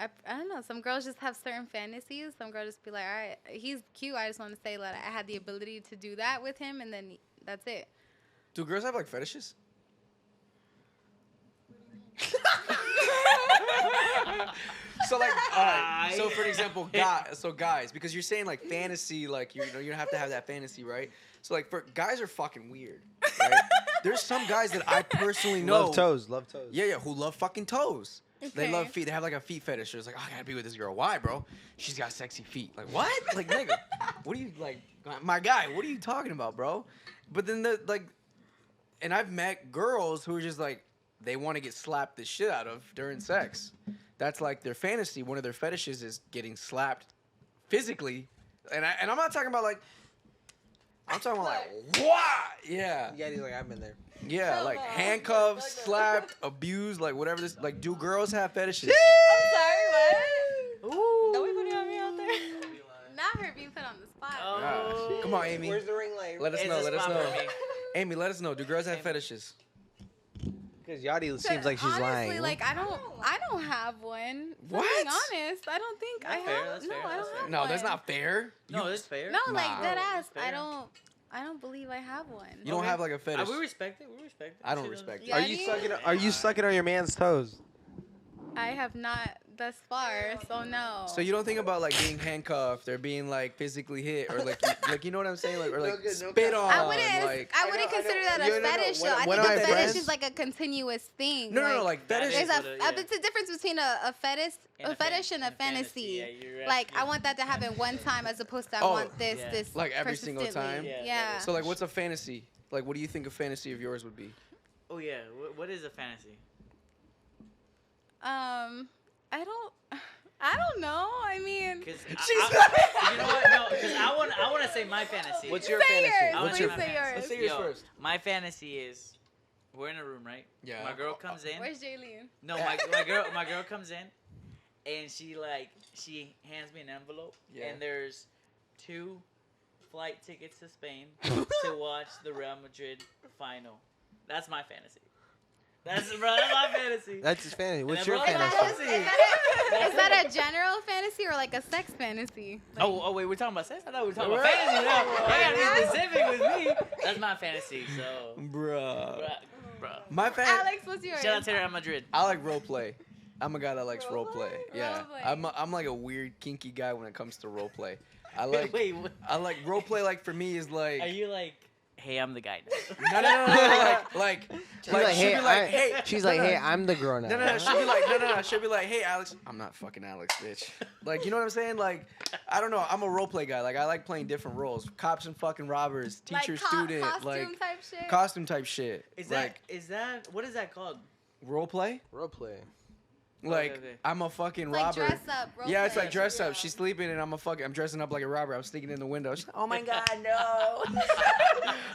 I don't know. Some girls just have certain fantasies. Some girls just be like, all right, he's cute. I just want to say that I had the ability to do that with him, and then that's it. Do girls have like fetishes? So like, alright. So for example, guys, because you're saying like fantasy, like you don't have to have that fantasy, right? So like, for guys are fucking weird, right? there's some guys that I personally know. Love toes. Love toes. Yeah, who love fucking toes. They Okay. love feet. They have like a feet fetish. It's like, oh, I gotta be with this girl. Why, bro? She's got sexy feet. Like, what? Like, nigga, what are you like, my guy? What are you talking about, bro? But then and I've met girls who are just like, they want to get slapped the shit out of during sex. That's like their fantasy. One of their fetishes is getting slapped physically, and I'm not talking about like, I'm talking about like, what? Yeah. Yeah, he's like, I've been there. Yeah, Come like on. handcuffed, slapped, abused, like whatever this. Like, do girls have fetishes? I'm sorry, what? Ooh. Don't we put it on me out there? Not her being put on the spot. Oh. Gosh. Come on, Amy. Where's the ring light? Let us It's know. a Let us spot know. for me. Amy, let us know. Do girls have Amy. fetishes? Because Yachty seems like she's Honestly, lying. like I don't have one. If I'm What? being honest, I don't think That's I fair, have. that's No, fair, I that's don't fair. have No, one. that's not fair. No, it's fair. No, Nah. like dead ass. That's fair. I don't believe I have one. You don't Okay. have like a fetish. We respect it. We respect it. I don't She respect doesn't- it. Are you Yachty? sucking? Are you sucking on your man's toes? I have not thus far, so no. So you don't think about like being handcuffed or being like physically hit or like you know what I'm saying, like or like No good, no spit cap. on. I wouldn't. Like I wouldn't I know. consider that You a know, fetish. when- though. I when think I a had fetish friends- is like a continuous thing. no, like, like That fetish. is There's what it- yeah. it's a difference between a fetish, And a fetish and a fantasy. Yeah, you're Like I absolutely- want that to happen one time, as opposed to I Oh, want this, yeah. this Like every single persistently. time? Yeah. So like, what's a fantasy? Like, what do you think a fantasy of yours would be? Oh yeah. What is a fantasy? I don't know. I mean, Because She's you know what? No, because I want to say my fantasy. What's your Say fantasy? yours. I wanna What's say your my Please say fantasy. yours. Let's say yours Yo, first. My fantasy is, we're in a room, right? Yeah. My girl comes in. where's Jaylene? No, my girl comes in, and she hands me an envelope, Yeah. and there's 2 flight tickets to Spain to watch the Real Madrid final. That's my fantasy. That's my fantasy. That's his fantasy. What's And your then Is fantasy? that, is that a general fantasy or like a sex fantasy? Oh wait, we're talking about sex? I thought we were talking about fantasy now. I gotta be specific with me. That's my fantasy. So, Bruh. bruh. My fan. Alex, what's yours? Shout out to Real Madrid. I like role play. I'm a guy that likes role play. Roleplay? Yeah. Roleplay. I'm like a weird kinky guy when it comes to role play. I like Wait, what? I like role play. Like for me is like Are you like, hey, I'm the guy now? no, like She's like, she'll hey, be like, hey. She's no, like, no, hey, I'm the girl now. No, she'll be like, no. She'll be like, hey, Alex. I'm not fucking Alex, bitch. Like, you know what I'm saying? Like, I don't know. I'm a role play guy. Like, I like playing different roles. Cops and fucking robbers, teacher, like student, costume like type shit. costume type shit. Is like that what is that called? role play? Role play. Like, okay. I'm a fucking It's like robber. dress up. Role Yeah, it's play. like dress Yeah. up. She's sleeping and I'm dressing up like a robber. I'm sneaking in the window. She's like, oh my god, no.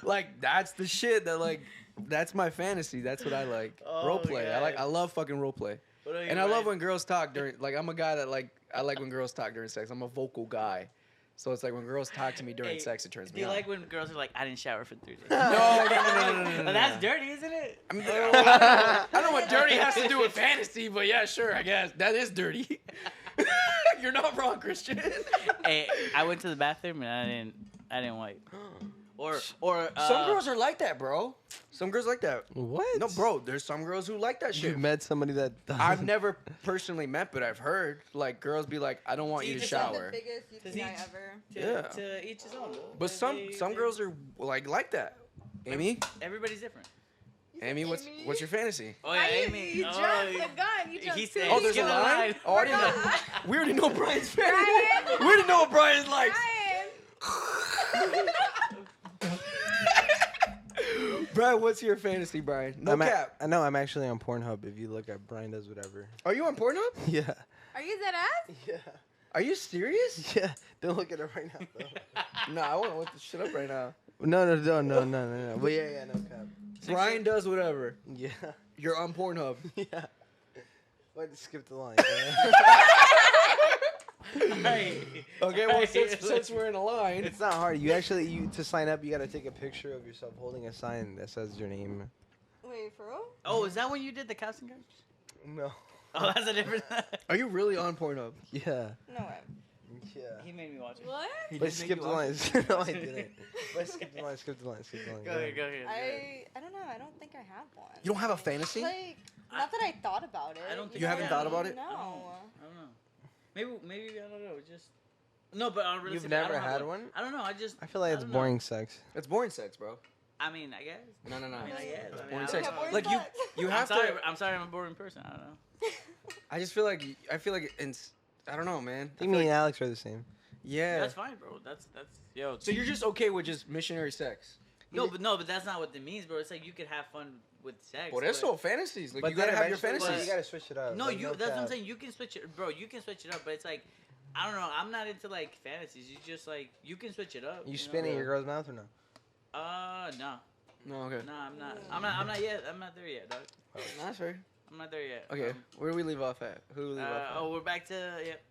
Like that's the shit that like that's my fantasy. That's what I like. Oh, Role play. yeah. I love fucking role play. What are you, And I love Ryan? when girls talk during like I'm a guy that like I like when girls talk during sex. I'm a vocal guy. So it's like when girls talk to me during Hey, sex, it turns Do me you on. like when girls are like, I didn't shower for 3 days? no. Oh, that's dirty, isn't it? I mean, I don't know what dirty has to do with fantasy, but yeah, sure, I guess that is dirty. You're not wrong, Christian. Hey, I went to the bathroom and I didn't wipe. Or Some girls are like that, bro. Some girls like that. What? No, bro. There's some girls who like that You shit. met somebody that I've never personally met, but I've heard like girls be like, "I don't want you to Teach shower." biggest Does UTI each- ever. Yeah. to each his own. But some girls are like that. Amy, Everybody's different. Amy, what's your fantasy? Oh yeah, Why Amy. You oh, dropped the gun. You he jumped said- too Oh, there's a Skip the line. line. Oh, I didn't know. We already know Brian's fantasy. Brian. We already know what Brian's like. Brian. Brian, what's your fantasy, Brian? No I'm cap. I know I'm actually on Pornhub. If you look at Brian does whatever. Are you on Pornhub? Yeah. Are you dead ass? Yeah. Are you serious? Yeah. Don't look at it right now, though. No, I want to look this shit up right now. No. But yeah, no cap. Brian does whatever. Yeah. You're on Pornhub. Yeah. Wait, skip the line. Hey. Okay, well, since we're in a line. It's not hard. You to sign up, you gotta take a picture of yourself holding a sign that says your name. Wait, for real? Oh, is that when you did the casting couch? No. Oh, that's a different. Are you really on Pornhub? Yeah. No way. Yeah. He made me watch it. What? But skip the lines. No, I didn't. But skip the line. Skip the line. Skip the line. Go ahead, go ahead. I don't know. I don't think I have one. You don't have a fantasy? Like, not that I thought about it. I don't think You haven't thought about it? No. I don't know. Maybe I don't know. Just no, but You've never had one? I don't know. I just. I feel like it's don't know. boring sex. It's boring sex, bro. I mean, I guess. No. I mean, I guess. I mean, Boring I sex. don't know. Like you have to. I'm sorry, I'm a boring person. I don't know. I just feel like I don't know, man. I think me and Alex are the same. Yeah. That's fine, bro. That's yo. So you're just okay with just missionary sex? no, but that's not what it means, bro. It's like you could have fun with sex. Well, that's but- all fantasies. Like But you gotta then have your eventually, fantasies. You gotta switch it up. No, Like, that's what I'm cap. saying. You can switch it, bro. You can switch it up, but it's like, I don't know. I'm not into like fantasies. You just like you can switch it up. You know? spin in your girl's mouth or no? No, No, okay. no, I'm not. I'm not yet. I'm not there yet, dog. No, that's fair. I'm not there yet. Okay, where do we leave off at? Who do we leave off at? Oh, we're back to yep.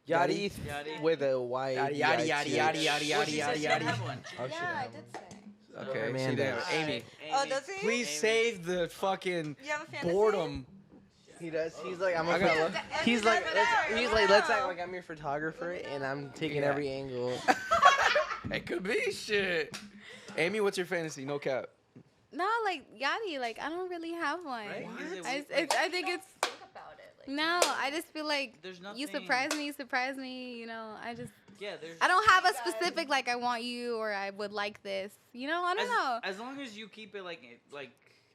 Yachty Yachty. with a Y. Yachty, yachty, yachty, yachty, yachty, Well, she said she didn't yachty. have one. Oh, shit, Yeah, I that did one. say. Okay, Amanda. see that. Alright, Amy, Oh, does he? please Amy. save the fucking You have a fantasy? boredom. He does. He's like, I'm I a got phot- one. He's like, Let let's me act know. like I'm your photographer and I'm taking Yeah. every angle. It could be shit. Amy, what's your fantasy? No cap. No, like Yachty, like I don't really have one. Right? Is it- I think it's Think about it. Like, no. I just feel like There's nothing. you surprise me. You know, Yeah, there's. I don't have a You guys- specific like I want you or I would like this. You know, I don't know. As long as you keep it like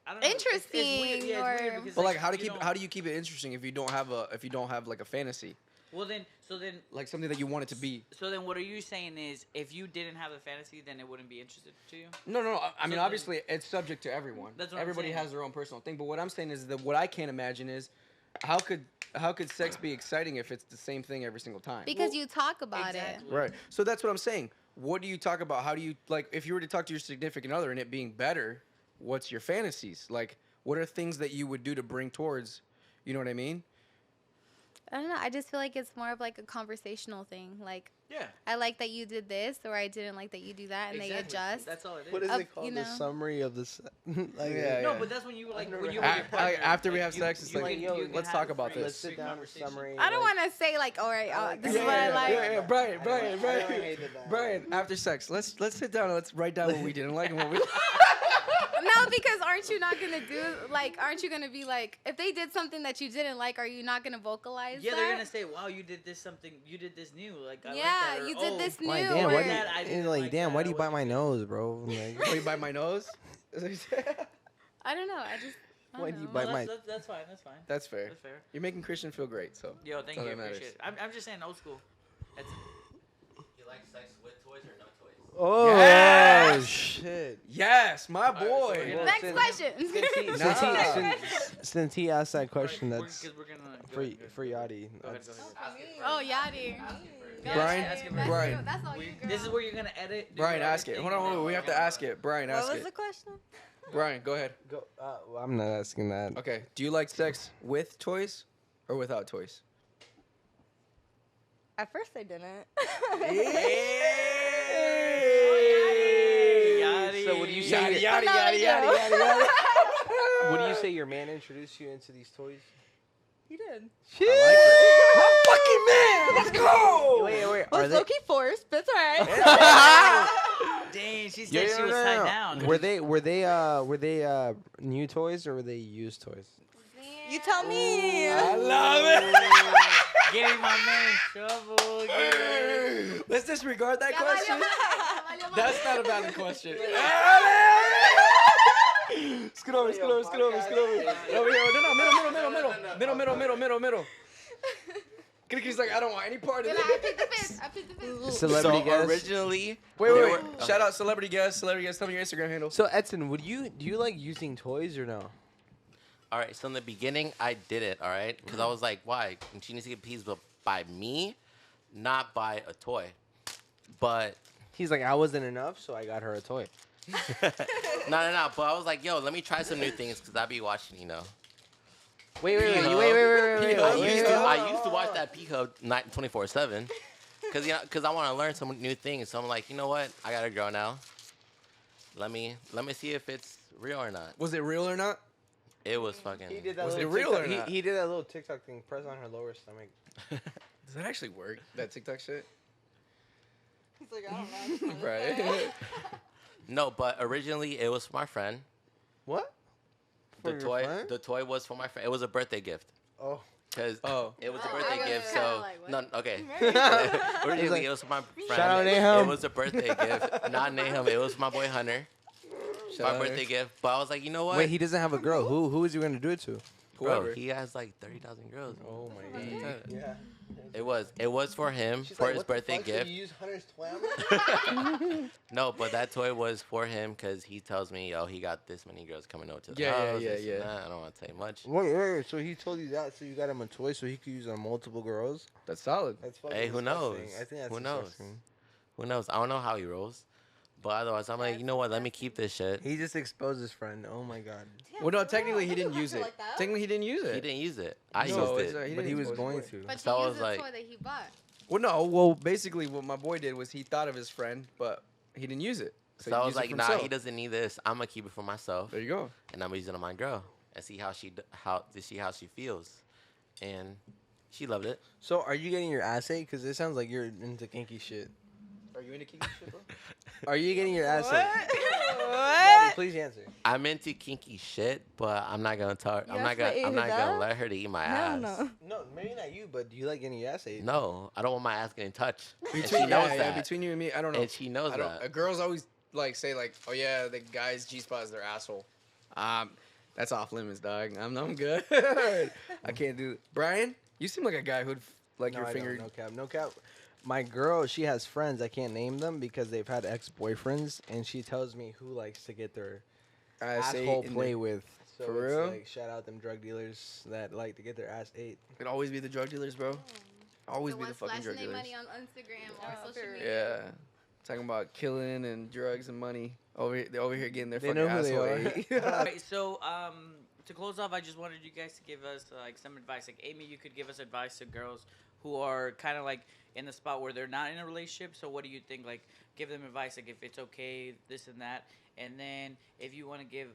I don't know. Interesting, It's weird. Yeah, it's weird or- because, But like, you don't- how do you keep it interesting if you don't have like a fantasy, Well then, so then, like something that you want it to be? what are you saying is if you didn't have a fantasy, then it wouldn't be interested to you? No. I So mean, then- obviously, it's subject to everyone. That's what I'm Everybody saying. has their own personal thing. But what I'm saying is that what I can't imagine is how could sex be exciting if it's the same thing every single time? Because you talk about Exactly. Right. So that's what I'm saying. What do you talk about? How do you like if you were to talk to your significant other and it being better? What's your fantasies? Like, what are things that you would do to bring towards? You know what I mean? it. I don't know. I just feel like it's more of like a conversational thing. Like Yeah. I like that you did this, or I didn't like that you do that, and they Exactly. adjust. That's all it is. What is Up, it called? you The know. summary of this. Like, Yeah, No, yeah. but that's when you like I've when you never with had- your partner. after we have you- sex, it's you like, can- yo, you can let's have talk about free- this. Let's sit free down for conversation. summary. I don't like- want to say like, all right, like this that. is what I like. Yeah, Brian, I hated that. Brian. After sex, let's sit down and let's write down what we didn't like and what we. No, because aren't you not gonna do like? Aren't you gonna be like, if they did something that you didn't like, are you not gonna vocalize? Yeah, that? they're gonna say, "Wow, you did this something. You did this new. Like, I like Yeah, that," or, you did "Oh, this new. Like, or- damn, why do you, that, I didn't like, like damn, that, why I do you bite wasn't- my nose, bro? Like, Why you bite my nose? I don't know. I just. I Why don't do you know. bite No, my- that's fine. That's fine. That's fair. That's fair. You're making Christian feel great, so. Yo, thank all you. that matters. Appreciate it. I'm just saying old school. That's You like sex with toys or no toys? Oh, Yes! shit. Yes, my so boy. we're gonna- Next since- question. Since he asked that question, Alright, that's we're gonna go for ahead, go for Yachty. Go ahead, That's- go ahead. Ask it Oh, first. Yachty. Ask it first. Go Brian, ahead. ask it That's Brian. you- That's all you, girl. This is where you're gonna edit. do Brian, ask it. everything. Hold on, we have to ask it. Brian, What ask was it. the question? Brian, go ahead. Go. Well, I'm not asking that. Okay. Do you like sex with toys or without toys? At first, I didn't. Yachty. So, what do you say? Yachty, your- yachty, now I yachty, do. yachty, yachty, yachty. What do you say your man introduced you into these toys? He did. Shit. My fucking man. Let's go. Wait. Well, Are it's they? low-key forced, but it's alright. Dang, she said Yeah, she was no, tied no. down. Were they new toys or were they used toys? You tell me. I love it. Getting my man in trouble. Get Let's disregard that Ya question. valió madre, ya valió That's madre. not a valid question. Scoot over. Over here. No, middle. Kiki's like, I don't want any part of Mira, I this. plead the fifth. I plead the fifth. Celebrity so guest. originally, Wait. they were- Shout out celebrity guest. Tell me your Instagram handle. So Edson, do you like using toys or no? All right, so in the beginning, I did it, all right? Because I was like, why? And she needs to get peas, but by me, not by a toy. But, He's like, I wasn't enough, so I got her a toy. no. But I was like, yo, let me try some new things because I be watching, you know. Wait. I used to watch that P-Hub 24/7 because I want to learn some new things. So I'm like, you know what? I got a girl now. Let me see if it's real or not. Was it real or not? It was fucking. He did that Was little it real or TikTok, not? he did that little TikTok thing. Press on her lower stomach. Does that actually work? That TikTok shit? He's like, I don't know. Right. No, but originally it was for my friend. What? For your friend? The toy was for my friend. It was a birthday gift. Oh. Cause Oh. it was a Oh, birthday I was gift, kinda so like, what? no, okay. He's Originally like, it was for my friend. "Shout out Nahum." It was a birthday gift, not Nahum. It was my boy Hunter. my birthday gift. But I was like, you know what? Wait, he doesn't have a girl. Who is he gonna do it to? Bro, Whoever. he has like 30,000 girls. Oh my god. Yeah. It was for him She's for like, his "What the birthday fuck? So gift. you use Hunter's twam? No, but that toy was for him because he tells me, yo, he got this many girls coming over to the Yeah, yeah, house. yeah, this and yeah. that. I don't want to say much. Wait. So he told you that, so you got him a toy so he could use on multiple girls? That's solid. That's fucking Hey, who knows? disgusting. I think that's Who knows? disgusting. Who knows? I don't know how he rolls. But otherwise, I'm like, you know what? Let me keep this shit. He just exposed his friend. Oh my god. Well, no, technically he didn't use it. Like that. Technically he didn't use it. He didn't use it. I No, used it. he But he didn't was expose going his boy. to. But So I you was used a like- toy that he bought. Well, no. Well, basically what my boy did was he thought of his friend, but he didn't use it. So he I was used it like, for nah, himself. he doesn't need this. I'm gonna keep it for myself, There you go. and I'm gonna use it on my girl and see how she feels, and she loved it. So are you getting your ass ate? Because it sounds like you're into kinky shit. Are you into kinky shit, bro? Are you getting your ass ate? What? Please answer. I'm into kinky shit, but I'm not gonna talk. You I'm not asked gonna. to eat I'm her not gonna dad? let her to eat my Hell ass. no. No, maybe not you, but do you like getting your ass ate? No, I don't want my ass getting touched. And she Between, knows yeah, that. between you and me, I don't know. And she knows I don't, that. girls always like say like, oh yeah, the guy's G spot is their asshole. That's off limits, dog. I'm good. I can't do it. Brian, you seem like a guy who'd like No, your I finger. don't. No cap. No cap. My girl, she has friends. I can't name them because they've had ex-boyfriends, and she tells me who likes to get their Ass ate asshole in play the- with. So For it's real? like shout out them drug dealers that like to get their ass ate. It'd always be the drug dealers, bro. Always The be the ones fucking drug flashing their dealers. money on Instagram Yeah, or social period. media. Yeah, talking about killing and drugs and money. They're over here getting their They fucking know who they asshole are. ate. Alright, so to close off, I just wanted you guys to give us like some advice. Like Amy, you could give us advice to girls who are kind of like in the spot where they're not in a relationship. So what do you think? Like, give them advice, like if it's okay, this and that. And then if you want to give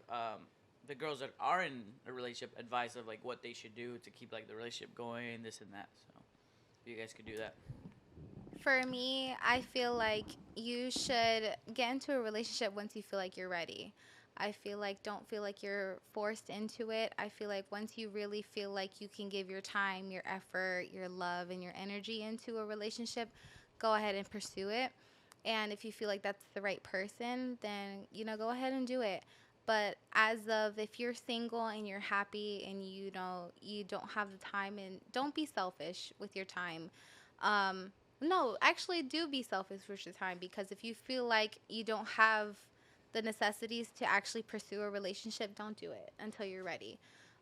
the girls that are in a relationship advice of like what they should do to keep like the relationship going, this and that. So if you guys could do that. For me, I feel like you should get into a relationship once you feel like you're ready. I feel like don't feel like you're forced into it. I feel like once you really feel like you can give your time, your effort, your love, and your energy into a relationship, go ahead and pursue it. And if you feel like that's the right person, then, go ahead and do it. But as of if you're single and you're happy and you don't have the time, and don't be selfish with your time. No, actually do be selfish with your time, because if you feel like you don't have the necessities to actually pursue a relationship, don't do it until you're ready.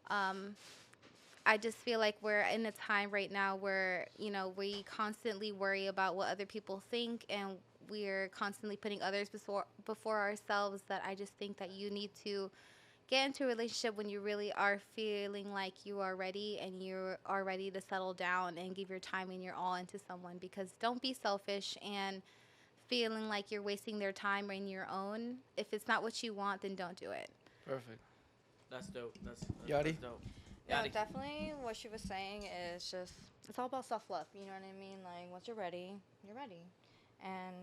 I just feel like we're in a time right now where, we constantly worry about what other people think, and we're constantly putting others before ourselves, that I just think that you need to get into a relationship when you really are feeling like you are ready and you are ready to settle down and give your time and your all into someone. Because don't be selfish and feeling like you're wasting their time and your own. If it's not what you want, then don't do it. Perfect. That's dope. That's Yachty? dope. No, Yachty. definitely what she was saying is just, it's all about self-love, you know what I mean? Like, once you're ready, you're ready. And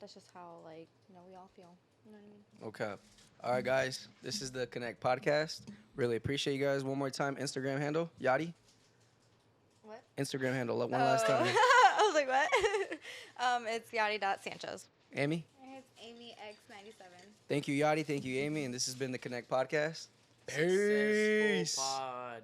that's just how, like, we all feel, you know what I mean? Okay. All right, guys. This is the Connect podcast. Really appreciate you guys. One more time, Instagram handle, Yachty. What? Instagram handle, one last time. I was like, what? It's yachty.sanchez. Amy, It's Amy X97. thank you, Yachty. Thank you, Amy. And this has been the Connect podcast. Successful Peace. pod.